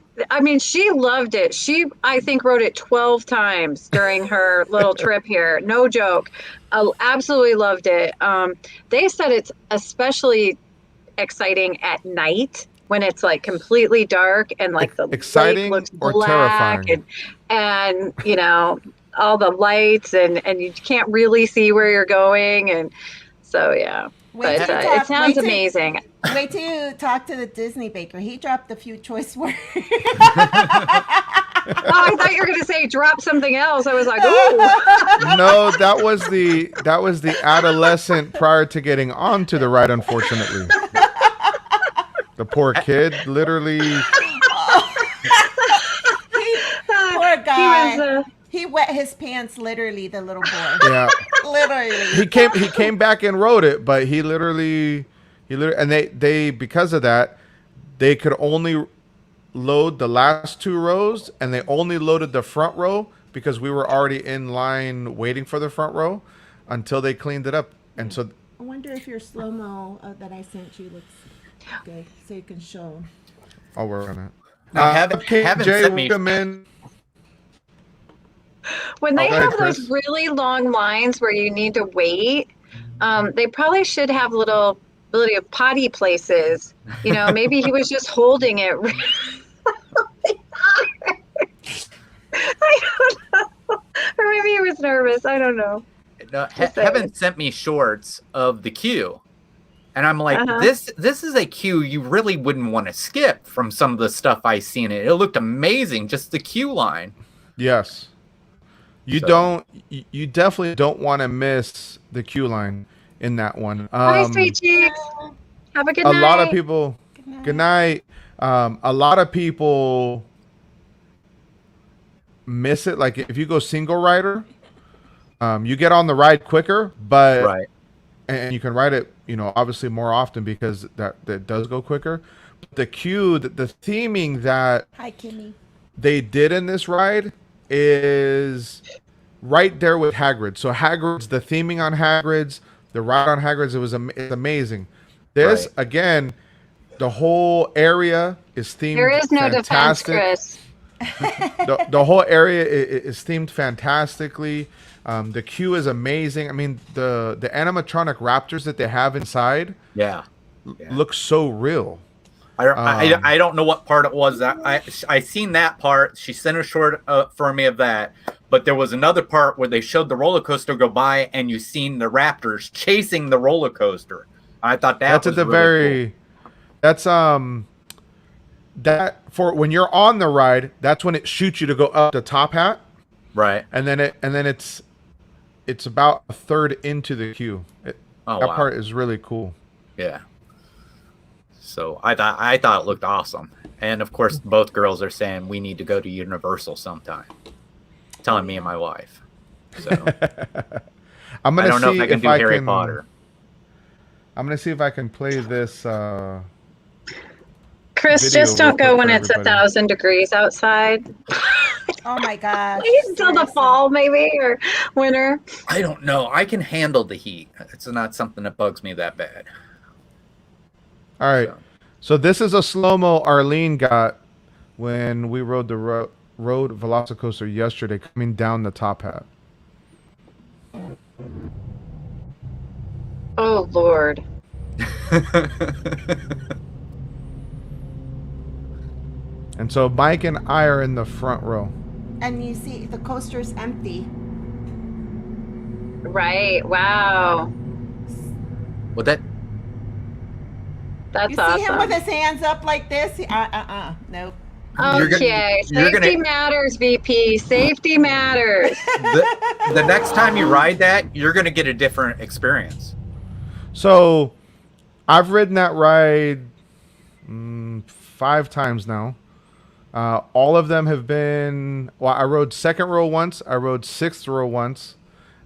she loved it. She, I think, rode it 12 times during her little trip here. No joke. Absolutely loved it. They said it's especially exciting at night when it's like completely dark and like the Exciting lake looks or black terrifying? and all the lights and you can't really see where you're going. And so, yeah. Wait But till you it talk- sounds wait till- amazing. Wait till you talk to the Disney baker. He dropped a few choice words. Oh, I thought you were going to say drop something else. I was like, ooh. No, that was the adolescent prior to getting onto the ride, unfortunately. The poor kid, literally. Poor guy. He was, He wet his pants, literally, the little boy. Yeah. Literally. He came back and rode it, but he literally and they because of that, they could only load the last 2 rows, and they only loaded the front row because we were already in line waiting for the front row until they cleaned it up. And so I wonder if your slow-mo that I sent you looks good, so you can show. I'll work on it. Now, haven't sent me. Welcome in. When they Okay, have Chris. those really long lines where you need to wait, they probably should have little ability of potty places. You know, maybe he was just holding it. I don't know. Or maybe he was nervous. I don't know. Heaven sent me shorts of the queue, and I'm like, this is a queue you really wouldn't want to skip from some of the stuff I seen. It looked amazing, just the queue line. Yes. You definitely don't want to miss the queue line in that one. Bye, sweet cheeks. Have a good night. A lot of people. Good night. A lot of people miss it. Like if you go single rider, you get on the ride quicker, but Right. and you can ride it, obviously more often because that does go quicker. But the queue, the theming that Hi, Kimmy. they did in this ride is right there with Hagrid. So Hagrid's, the theming on Hagrid's, the ride on Hagrid's, it's amazing. This, Right. again, the whole area is themed There is no defense, fantastic. Chris. The whole area is themed fantastically. The queue is amazing. I mean, the animatronic raptors that they have inside Yeah. look so real. I don't know what part it was. I seen that part. She sent a short for me of that, but there was another part where they showed the roller coaster go by, and you seen the raptors chasing the roller coaster. I thought That's was at the really very. cool. That's that for when you're on the ride. That's when it shoots you to go up the top hat, Right. and then it's about a third into the queue. That wow. part is really cool. Yeah. So I thought it looked awesome, and of course both girls are saying we need to go to Universal sometime. Telling me and my wife. So I'm I gonna don't know see if I can do Harry Potter. I'm gonna see if I can play this. Chris, Video just don't real go quick when for it's everybody. 1,000 degrees outside. Oh my gosh. Wait until the Seriously. fall, maybe, or winter. I don't know. I can handle the heat. It's not something that bugs me that bad. All right. So this is a slow-mo Arlene got when we rode the road Velocicoaster yesterday, coming down the top hat. Oh, Lord. And so Mike and I are in the front row. And you see the coaster's empty. Right. Wow. Well, that That's You see awesome. him with his hands up like this? Nope. You're gonna- Okay. you're gonna- Safety matters, VP. Safety matters. the next time you ride that, you're going to get a different experience. So I've ridden that ride 5 times now. All of them have been, well, I rode second row once, I rode sixth row once,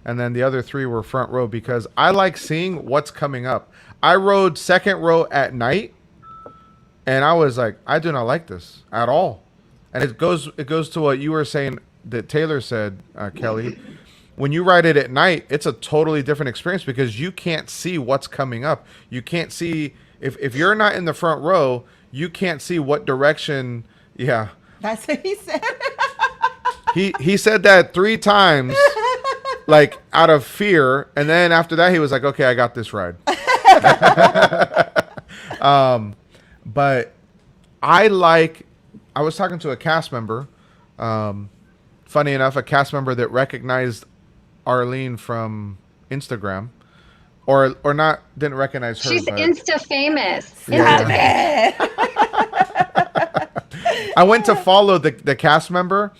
and then the other 3 were front row because I like seeing what's coming up. I rode second row at night, and I was like, I do not like this at all. And it goes to what you were saying that Taylor said, Kelly. When you ride it at night, it's a totally different experience because you can't see what's coming up. You can't see, if you're not in the front row, you can't see what direction. Yeah. That's what he said. He said that 3 times, like out of fear. And then after that, he was like, okay, I got this ride. But I was talking to a cast member, funny enough, a cast member that recognized Arlene from Instagram, or not, didn't recognize her. She's but Insta famous. Yeah. I went to follow the cast member,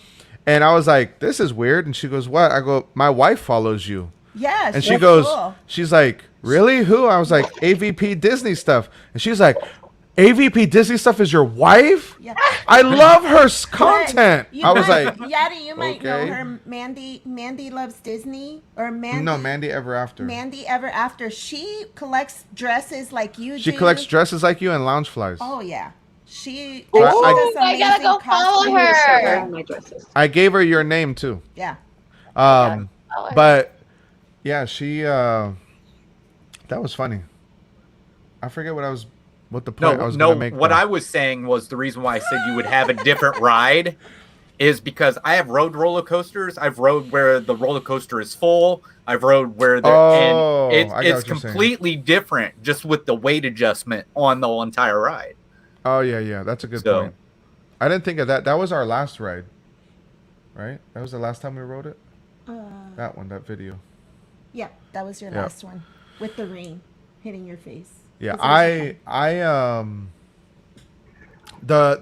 and I was like, this is weird. And she goes, what? I go, my wife follows you. Yes. And she that's goes, cool. she's like, really? Who? I was like, AVP Disney stuff. And she's like, AVP Disney stuff is your wife? Yeah. I love her content. You I was might- like, Yadi, you might know okay. her. Mandy loves Disney, or Mandy. no, Mandy Ever After. Mandy Ever After. She collects dresses like you do. She collects dresses like you and lounge flies. Oh yeah, she. I- does I gotta amazing go follow costumes. her. Wearing my dresses. I gave her your name too. Yeah. But yeah, she. That was funny. I forget what the point I was No, gonna make. what though. I was saying was the reason why I said you would have a different ride is because I have rode roller coasters. I've rode where the roller coaster is full. I've rode where the Oh, and I got it's what you're saying. completely different just with the weight adjustment on the entire ride. Oh yeah, that's a good So- point. I didn't think of that. That was our last ride, right? That was the last time we rode it. That one, that video. Yeah, that was your Yeah. last one with the rain hitting your face. Yeah, Was it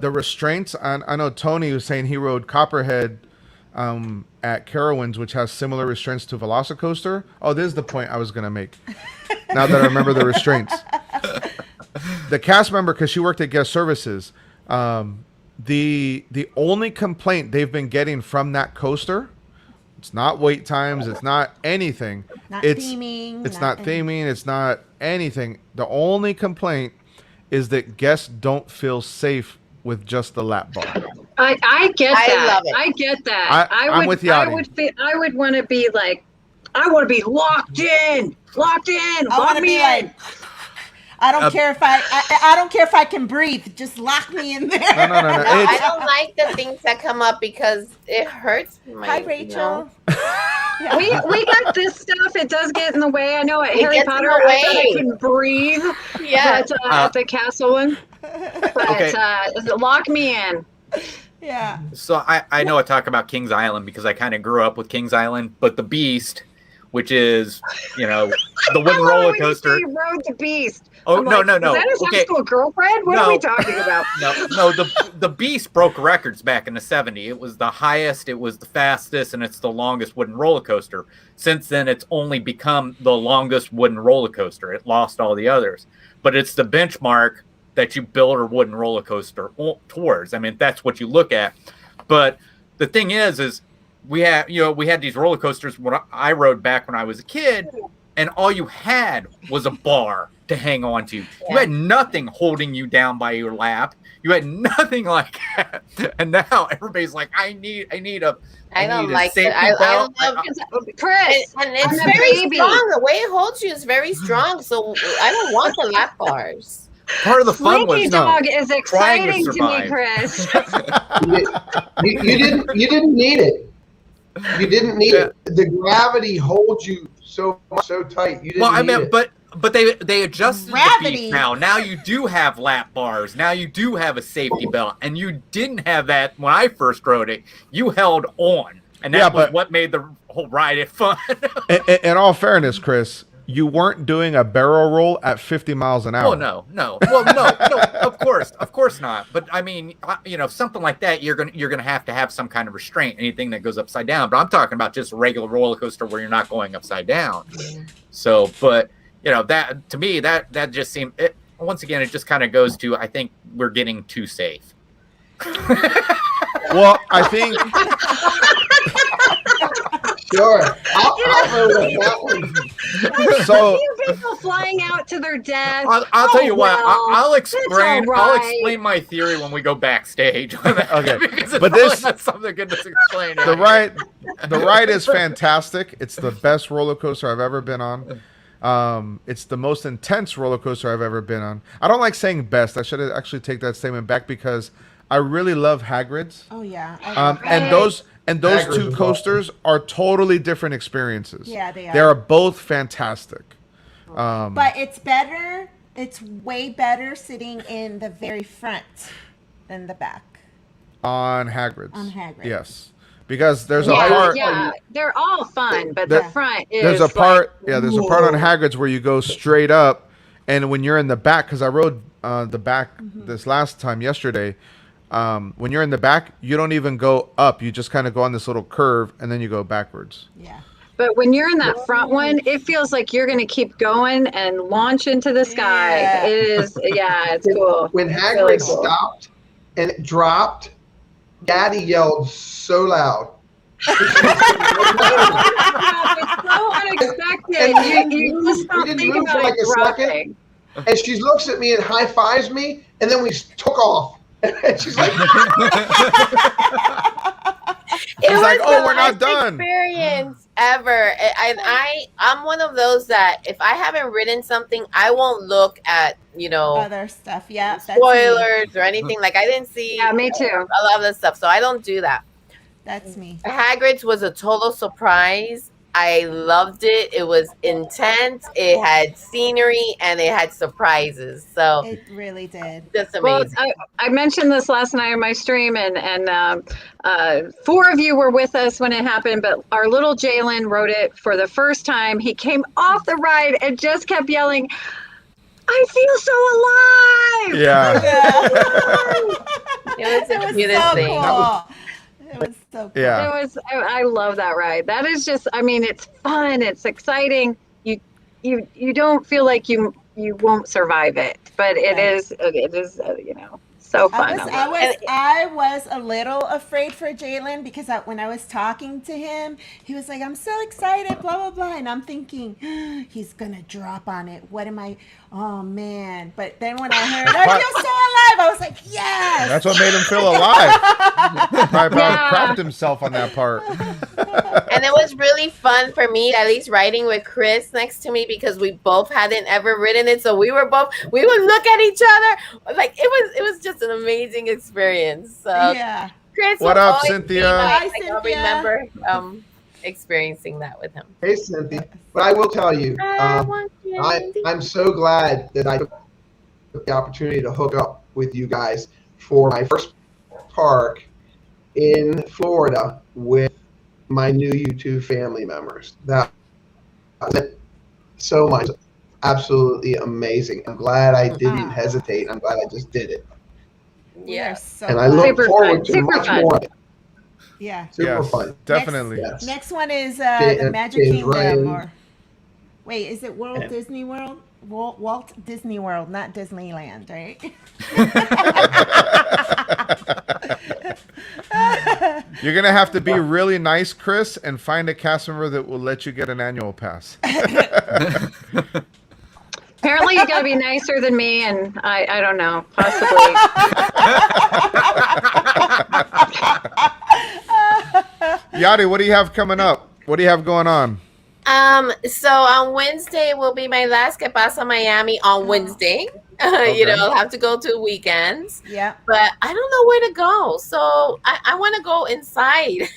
the restraints. I know Tony was saying he rode Copperhead at Carowinds, which has similar restraints to Velocicoaster. Oh, this is the point I was gonna make. Now that I remember the restraints, the cast member, because she worked at guest services, the only complaint they've been getting from that coaster, it's not wait times, it's not anything. Not it's theming, It's not not theming. It's not anything. The only complaint is that guests don't feel safe with just the lap bar. I get I that. love it. I get that. I'm with I Yachty. would want to be like, I want to be locked in. I want Lock to me be in. like, I don't care if I don't care if I can breathe. Just lock me in there. No. No, I It's, don't like the things that come up because it hurts my. Hi, you Rachel. know. Yeah. We got this stuff. It does get in the way. I know at It Harry gets in Potter, the I thought I way. couldn't breathe. Yeah. But at the castle one. But Okay. lock me in. Yeah. So I know I talk about Kings Island because I kind of grew up with Kings Island, but the Beast, which is, the wooden roller coaster. You rode the Beast. Oh, I'm no. Is that his high school girlfriend? What are No. we talking about? No, the Beast broke records back in the 70s. It was the highest, it was the fastest, and it's the longest wooden roller coaster. Since then, it's only become the longest wooden roller coaster. It lost all the others. But it's the benchmark that you build a wooden roller coaster towards. I mean, that's what you look at. But the thing is we had these roller coasters when I rode back when I was a kid, and all you had was a bar to hang on to. You had nothing holding you down by your lap. You had nothing like that. And now everybody's like, I need a I don't need a like it. safety I belt. don't love Chris, and it's I'm a very baby. strong. The way it holds you is very strong. So I don't want the lap bars. Part of the fun Slinky was Dog is trying to exciting to me, survive. Chris. You didn't need it. You didn't need it. The gravity holds you so tight. You didn't Well, I need mean, it. but they adjusted the Gravity. beast now. Now you do have lap bars. Now you do have a safety belt, and you didn't have that when I first rode it. You held on, and that Yeah, was but- what made the whole ride fun. in all fairness, Chris, you weren't doing a barrel roll at 50 miles an hour. Oh no. Well, no, of course not. But I mean, something like that, you're gonna have to have some kind of restraint. Anything that goes upside down. But I'm talking about just a regular roller coaster where you're not going upside down. So, but that to me, that just seemed. Once again, it just kind of goes to I think we're getting too safe. Well, I think Sure. I'll go with that one. so. People flying out to their death. I'll tell you what. well, I'll explain. all I'll right. explain my theory when we go backstage. On that, Okay, because it's but probably this- not something good to explain. The ride is fantastic. It's the best roller coaster I've ever been on. It's the most intense roller coaster I've ever been on. I don't like saying best. I should actually take that statement back because I really love Hagrid's. Oh yeah. I love And it. those Hagrid's two is coasters are totally different experiences. Yeah, they are. They are both fantastic. But it's better. It's way better sitting in the very front than the back. On Hagrid's. On Hagrid's. Yes. Because there's a Yeah, part. yeah, they're all fun, but There- the front is There's a part. like, Yeah, there's a part on Hagrid's where you go straight up, and when you're in the back, because I rode the back this last time yesterday. When you're in the back, you don't even go up. You just kind of go on this little curve, and then you go backwards. Yeah. But when you're in that front one, it feels like you're going to keep going and launch into the sky. Yeah. It is, yeah, it's cool. When It's Hagrid really cool. stopped and it dropped, Daddy yelled so loud. It's so unexpected. And You just we don't didn't think move about for like it a second. dropping. And she looks at me and high fives me, and then we took off. And she's like, It was like, "Oh, the we're not best done." experience ever. And I'm one of those that if I haven't written something, I won't look at Other stuff. Yeah. That's me. spoilers or anything. Like I didn't see Yeah, me too. a lot of the stuff, so I don't do that. That's me. Hagrid's was a total surprise. I loved it. It was intense. It had scenery and it had surprises. So It really did. just Well, amazing. I mentioned this last night on my stream, and 4 of you were with us when it happened, but our little Jalen wrote it for the first time. He came off the ride and just kept yelling, "I feel so alive!" Yeah. It was the It was cutest so thing. cool. It was so cool. Yeah. It was. I love that ride. That is just. I mean, it's fun. It's exciting. You don't feel like you won't survive it, but it Right. is. So fun. I was a little afraid for Jalen because when I was talking to him, he was like, "I'm so excited, blah blah blah," and I'm thinking he's gonna drop on it. What am I? Oh man! But then when I heard, "I feel so alive," I was like, "Yes!" That's what made him feel alive. Probably Yeah. crapped himself on that part. And it was really fun for me, at least riding with Chris next to me because we both hadn't ever ridden it. So we would look at each other. Like it was just an amazing experience. So Yeah. Chris, What will up, always Cynthia? be Hi, I'll Cynthia. remember experiencing that with him. hey, Cynthia. But I will tell you, I want candy. I'm so glad that I took the opportunity to hook up with you guys for my first park in Florida with my new YouTube family members. That meant so much. Absolutely amazing. I'm glad I didn't hesitate. I'm glad I just did it. We are so And I glad. look Super forward fun. to Super much fun. more of it. Yeah. Super Yes, fun. definitely. Yes. Next one is James- the Magic James Kingdom, Ryan. or wait, is it Walt Yeah. Disney World? Walt Disney World, not Disneyland, right? You're gonna have to be really nice, Chris, and find a cast member that will let you get an annual pass. Apparently, you got to be nicer than me, and I don't know, possibly. Yadi, what do you have coming up? What do you have going on? So on Wednesday will be my last Que Pasa Miami on Wednesday. I'll have to go to weekends. Yeah. But I don't know where to go. So I want to go inside.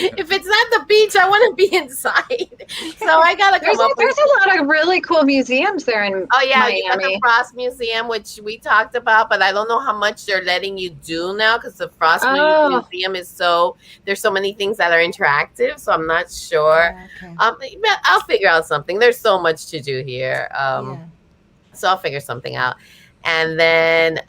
If it's not the beach, I want to be inside. So I got to come up with... There's a lot of really cool museums there in Oh, yeah. You got Miami. the Frost Museum, which we talked about, but I don't know how much they're letting you do now because the Frost Museum is there's so many things that are interactive. So I'm not sure. Okay. But I'll figure out something. There's so much to do here. Yeah. So I'll figure something out. And then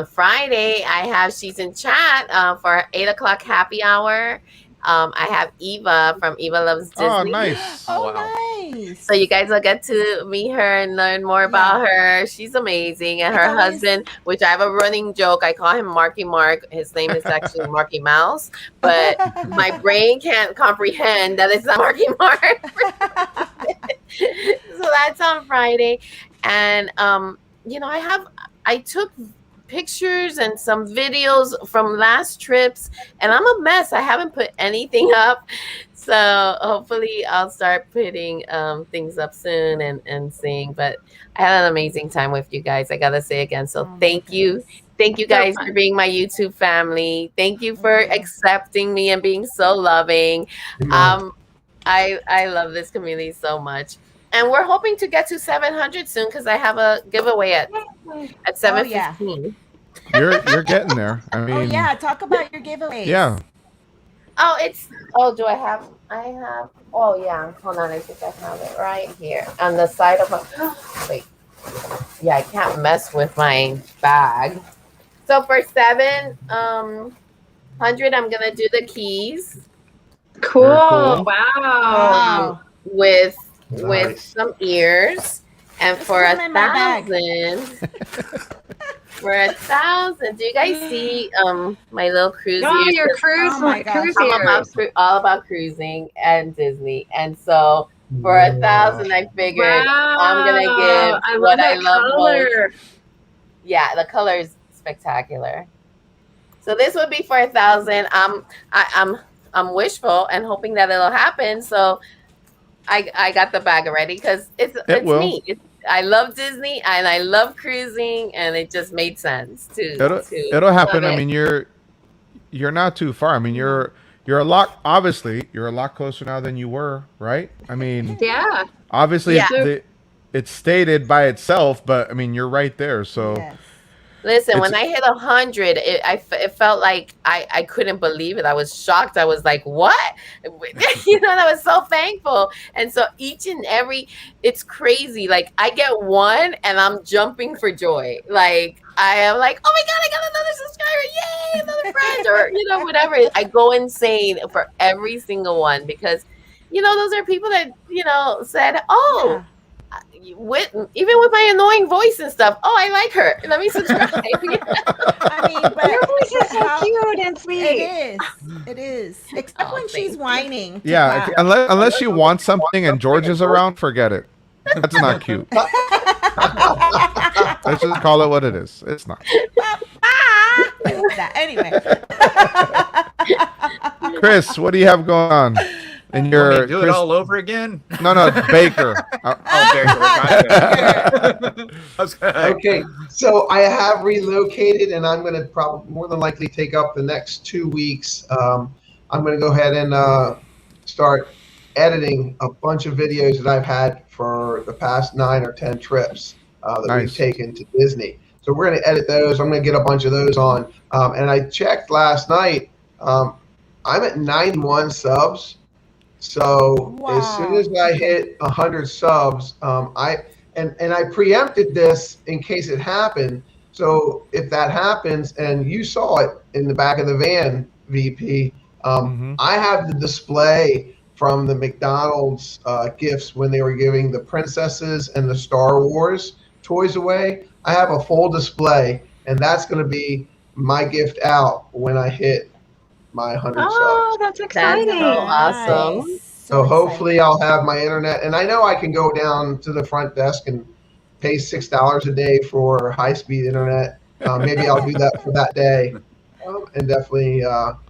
Friday, I have She's in Chat for 8 o'clock happy hour. I have Eva from Eva Loves Disney. Oh, nice. Oh, Wow. nice. So you guys will get to meet her and learn more about her. She's amazing. And her always- husband, which I have a running joke, I call him Marky Mark. His name is actually Marky Mouse. But my brain can't comprehend that it's not Marky Mark. So that's on Friday. And, I took pictures and some videos from last trips, and I'm a mess. I haven't put anything up. So hopefully I'll start putting things up soon and seeing. But I had an amazing time with you guys. I got to say again. So thank you. Thank you guys for being my YouTube family. Thank you for accepting me and being so loving. I love this community so much. And we're hoping to get to 700 soon because I have a giveaway at 7:15. You're getting there. I mean, Oh yeah, talk about your giveaways. yeah. Do I have, oh yeah, hold on, I think I have it right here on the side of wait. Yeah, I can't mess with my bag. So for 700, I'm gonna do the keys. Cool. Very cool. Wow. with Nice. some ears, and Just for put 'em in my bag. 1,000. For 1,000, do you guys see my little cruise Oh, ears? your cruise, Oh my gosh. cruise I'm ears. all about cruising and Disney, and so for 1,000, I figured I'm gonna give I love what I that love most. color. Yeah, the color is spectacular. So this would be for 1,000. I'm wishful and hoping that it'll happen. So I got the bag already because it's will. me. I love Disney and I love cruising, and it just made sense to It'll happen. love I it. mean, you're not too far. I mean, you're a lot. Obviously, you're a lot closer now than you were, right? I mean, Yeah. obviously, Yeah. it's stated by itself, but I mean, you're right there. So Yes. Listen, It's- when I hit 100, it felt like I couldn't believe it. I was shocked. I was like, what? I was so thankful. And so each and every, it's crazy. Like I get one and I'm jumping for joy. Like I am like, oh my God, I got another subscriber. Yay, another friend, or, whatever. I go insane for every single one because, those are people that, said, oh, even with my annoying voice and stuff. Oh, I like her. Let me subscribe. I mean, but Your voice is so how- cute and sweet. It is. Except Oh, when she's thank you. whining. to yeah, clap. unless you want something and George is around, forget it. That's not cute. Let's just call it what it is. It's not. Like that. Anyway. Chris, what do you have going on? In Want me your to do it all over again? No, Baker. Oh, there you go. Gotcha. Okay, so I have relocated, and I'm going to probably more than likely take up the next 2 weeks. I'm going to go ahead and start editing a bunch of videos that I've had for the past 9 or 10 trips that Nice. we've taken to Disney. So we're going to edit those. I'm going to get a bunch of those on. And I checked last night. I'm at 91 subs. So as soon as I hit 100 subs, I preempted this in case it happened. So if that happens, and you saw it in the back of the van, VP, I have the display from the McDonald's gifts when they were giving the princesses and the Star Wars toys away. I have a full display, and that's going to be my gift out when I hit my 100 Oh, subs. that's exciting. so awesome. Nice. So hopefully I'll have my internet, and I know I can go down to the front desk and pay $6 a day for high-speed internet. Maybe I'll do that for that day, and definitely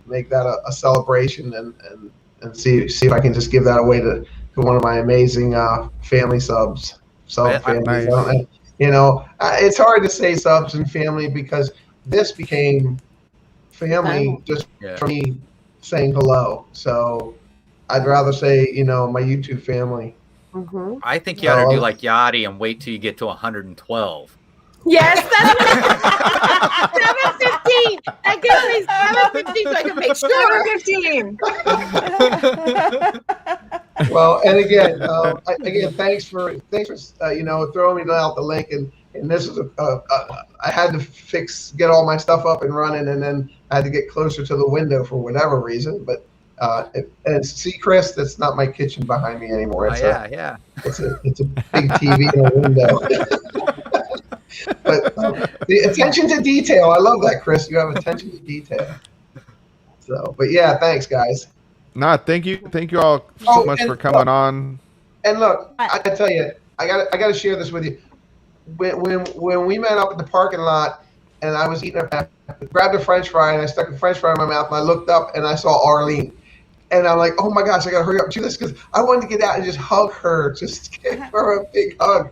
make that a celebration, and see if I can just give that away to one of my amazing family subs. Families. Nice. It's hard to say subs and family because this became family just for me saying hello. So I'd rather say, my YouTube family. Mm-hmm. I think you ought to do like Yachty and wait till you get to 112. Yes, that's 7:15. That gives me 7:15 so I can make sure. 15. Well, and again, thanks for throwing me out the link, and this is I had to get all my stuff up and running, and then I had to get closer to the window for whatever reason. But and see, Chris, that's not my kitchen behind me anymore. It's it's a big TV in a window. But the attention to detail, I love that, Chris. You have attention to detail. So, but yeah, thanks, guys. Nah, thank you all so much for coming on. And look, I tell you, I got to share this with you. When we met up at the parking lot, and I was grabbed a French fry, and I stuck a French fry in my mouth, and I looked up and I saw Arlene, and I'm like, oh my gosh, I got to hurry up and do this because I wanted to get out and just hug her, just give her a big hug.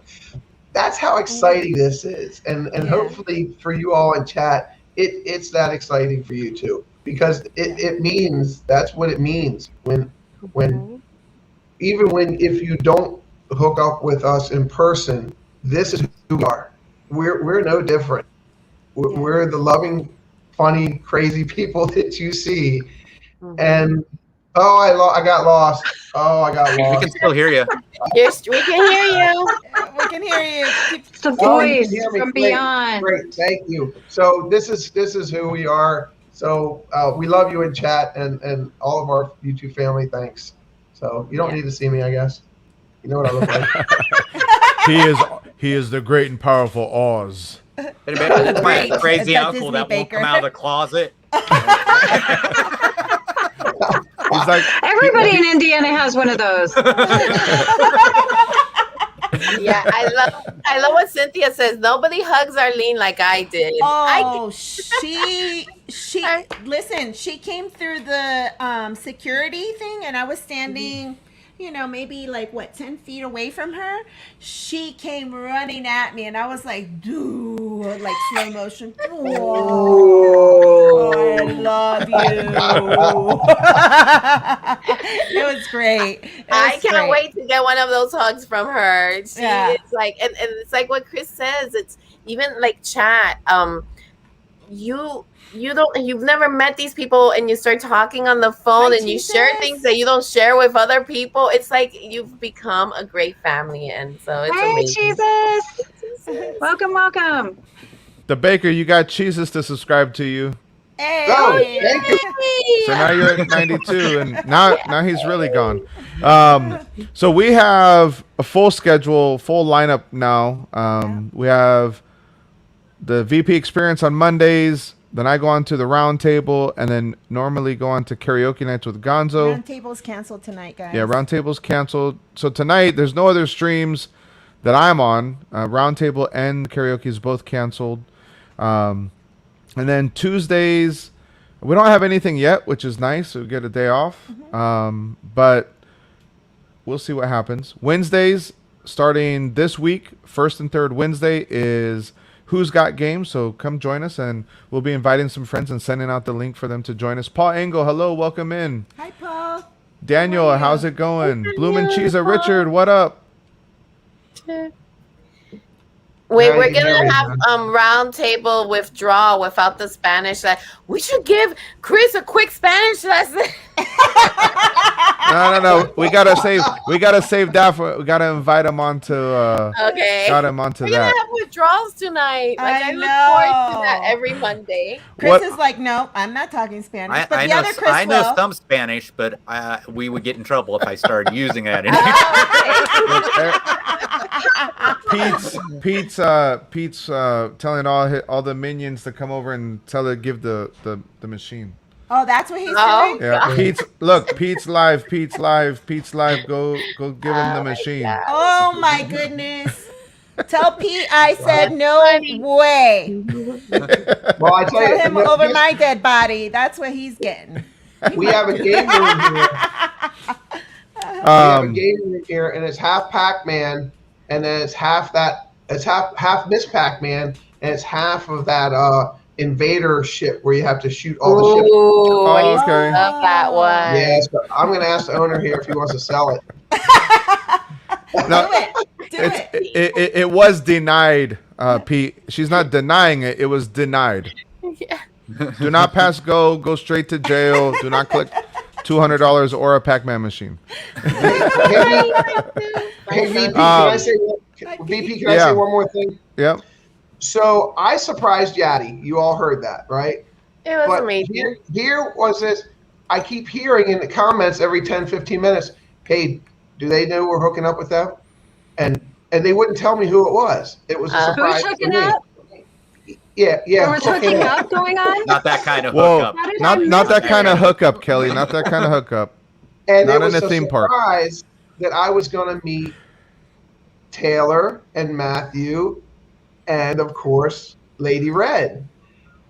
That's how exciting this is, and hopefully for you all in chat, it's that exciting for you too, because it means that's what it means when if you don't hook up with us in person, this is who we are. We're no different. We're the loving, funny, crazy people that you see, and I got lost. I got lost. We can still hear you. Yes, we can hear you. We can hear you. It's the Oh, you can voice hear me. from Great, beyond. Great, thank you. So this is who we are. So we love you in chat and all of our YouTube family. Thanks. So you don't need to see me, I guess. You know what I look like. He is the great and powerful Oz. Anybody my Great. crazy The uncle Disney that Baker. won't come out of the closet? He's like Everybody in Indiana has one of those. Yeah, I love what Cynthia says. Nobody hugs Arlene like I did. Oh, she listen, she came through the security thing and I was standing, maybe like 10 feet away from her. She came running at me and I was like, dude, like slow motion. Oh, I love you. It was great. I can't wait to get one of those hugs from her. She is like, and it's like what Chris says. It's even like chat. You've never met these people and you start talking on the phone and you share things that you don't share with other people. It's like you've become a great family, and so it's amazing. Jesus. Welcome. the Baker. You got cheeses to subscribe to you. Hey. Oh, thank you. So now you're at 92, and now he's really gone. So we have a full schedule, full lineup now. We have the VP Experience on Mondays. Then I go on to the round table, and then normally go on to karaoke nights with Gonzo. Round table's canceled tonight, guys. Yeah, round table's canceled. So tonight there's no other streams that I'm on. Round table and karaoke is both canceled. And then Tuesdays, we don't have anything yet, which is nice. So we get a day off. But we'll see what happens. Wednesdays, starting this week, first and third Wednesday is Who's Got Games. So come join us, and we'll be inviting some friends and sending out the link for them to join us. Paul Engel, hello, welcome in. Hi, Paul. Daniel, how's it going? Bloom and Cheesa, Richard, what up? Wait, Yeah, we're you can hear gonna me, have man. round table withdrawal without the Spanish. We should give Chris a quick Spanish lesson. No. We gotta save that for. We gotta invite him onto. Okay. Got him onto We're gonna that. have withdrawals tonight. Like, I look forward to that every Monday. Chris What- is like, no, I'm not talking Spanish. But I the know other Chris I know will. some Spanish, but we would get in trouble if I started using that. Pete's telling all the minions to come over and give the machine. Oh, that's what he's Oh. doing? Yeah, Pete's live. Go give him the machine. Oh, my goodness. Tell Pete I said no way. Well, I tell Tell you, him over my dead body. That's what he's getting. we have a game room here. We have a game room here, and it's half Pac-Man, and then it's half Miss Pac-Man, and it's half of that Invader ship where you have to shoot all the ships. Ooh, I Oh, used to okay. love that one. Yeah, so I'm going to ask the owner here if he wants to sell it. No, Do it. it was denied, Pete. She's not denying it. It was denied. Yeah. Do not pass go. Go straight to jail. Do not click $200 or a Pac-Man machine. Hey, VP, can I say Yeah. one more thing? Yep. So I surprised Yadi. You all heard that, right? It was But amazing. here was this. I keep hearing in the comments every 10, 15 minutes, hey, do they know we're hooking up with them? And they wouldn't tell me who it was. It was a Who's surprise to hooking me. up? Yeah. There was hooking up going on? Not that kind of Whoa. hookup. How did I Not miss that kind of it? hookup, Kelly. Not that kind of hookup. And Not it was in a theme park. surprise that I was going to meet Taylor and Matthew and, of course, Lady Red.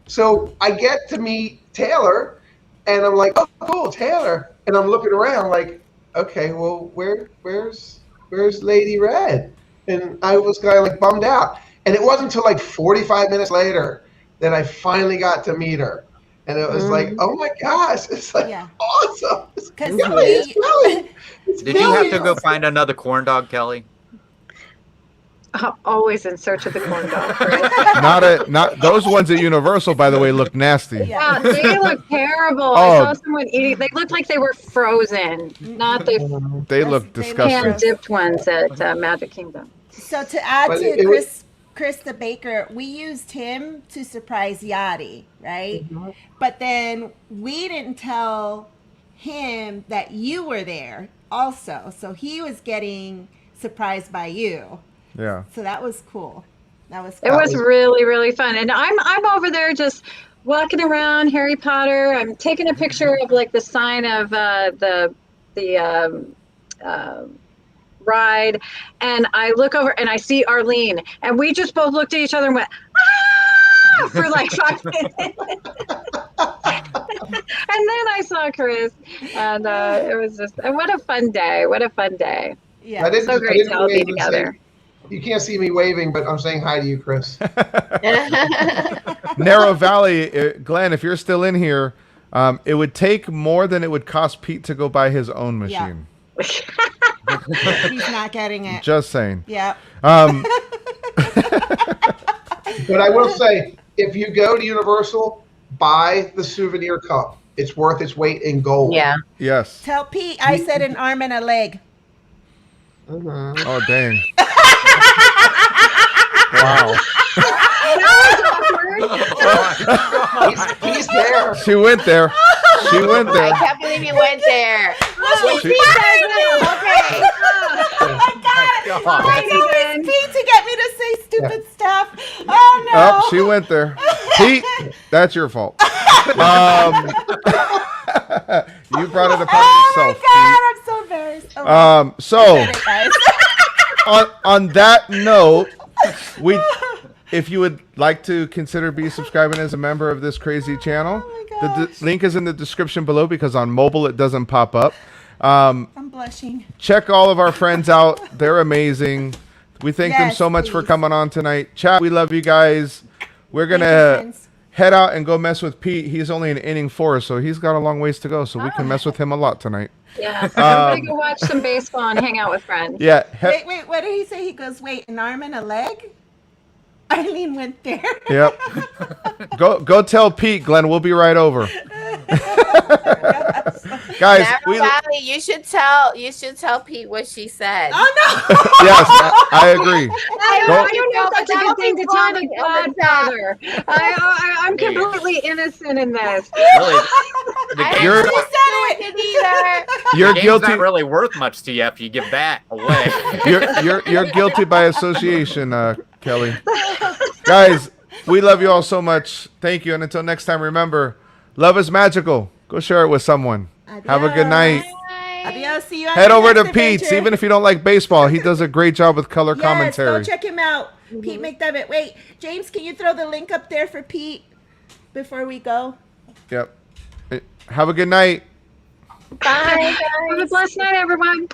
So I get to meet Taylor, and I'm like, oh, cool, Taylor. And I'm looking around like, okay, well, where's Lady Red? And I was kind of like bummed out. And it wasn't until like 45 minutes later that I finally got to meet her. And it was like, oh my gosh, it's like Yeah. awesome. It's Because Kelly, it's Kelly. It's Did you have to Kelly. go find another corn dog, Kelly? Always in search of the corn dog. Chris. Not those ones at Universal, by the way, look nasty. Yeah. Yeah, they look terrible. Oh. I saw someone eating. They looked like they were frozen, not the They look They look disgusting. hand dipped ones at Magic Kingdom. So to add But to it was- Chris the baker, we used him to surprise Yachty, right? Mm-hmm. But then we didn't tell him that you were there also. So he was getting surprised by you. Yeah. So that was cool. That was It cool. was really, really fun. And I'm over there just walking around Harry Potter. I'm taking a picture of like the sign of the ride, and I look over and I see Arlene, and we just both looked at each other and went, ah, for like 5 minutes. And then I saw Chris, and it was just, and what a fun day. What a fun day. Yeah. I didn't, So I great didn't to all be wave and say- together. you can't see me waving, but I'm saying hi to you, Chris. Narrow Valley, Glenn, if you're still in here, it would take more than it would cost Pete to go buy his own machine. He's not getting it. Just saying. Yeah. Um, But I will say, if you go to Universal, buy the souvenir cup. It's worth its weight in gold. Yeah. yes. Tell Pete I said an arm and a leg. Uh-huh. Oh, dang. Wow. He's there. She went there. She went I there. can't believe you went there. She- Okay. Oh my God, it's Pete to get me to say stupid stuff. Oh no. Oh, she went there. Pete, that's your fault. You brought it upon yourself, Oh my God, I'm so embarrassed. Pete. Oh, well, So, get it, guys. on that note, if you would like to consider subscribing as a member of this crazy channel, Oh my the gosh. link is in the description below because on mobile it doesn't pop up. I'm blushing. Check all of our friends out. They're amazing. We thank them Yes, so much for please. coming on tonight. Chat, we love you guys. We're going Thank you, to friends. head out and go mess with Pete. He's only in inning 4, so he's got a long ways to go, so we can mess with him a lot tonight. Yeah. Everybody go watch some baseball and hang out with friends. Yeah. Wait, what did he say? He goes, wait, an arm and a leg? Eileen went there. Yep. Go tell Pete, Glenn. We'll be right over. Guys, Narrow Valley, you should tell Pete what she said. Oh no. yes, I agree. I Go- don't know if that's a good thing to tell the Over the godfather. I'm completely innocent in this. Really, the I game's, You're- didn't say it either. You're the game's guilty. not really worth much to you if you give that away. You're guilty by association, Kelly. Guys, we love you all so much. Thank you, and until next time, remember, love is magical. Go share it with someone. Have a good night. Adios. See you on Head the over to next Pete's, adventure. even if you don't like baseball. He does a great job with color Yes, commentary. go check him out. Pete McDevitt. Wait, James, can you throw the link up there for Pete before we go? Yep. Have a good night. Bye, Have a guys. blessed night, everyone.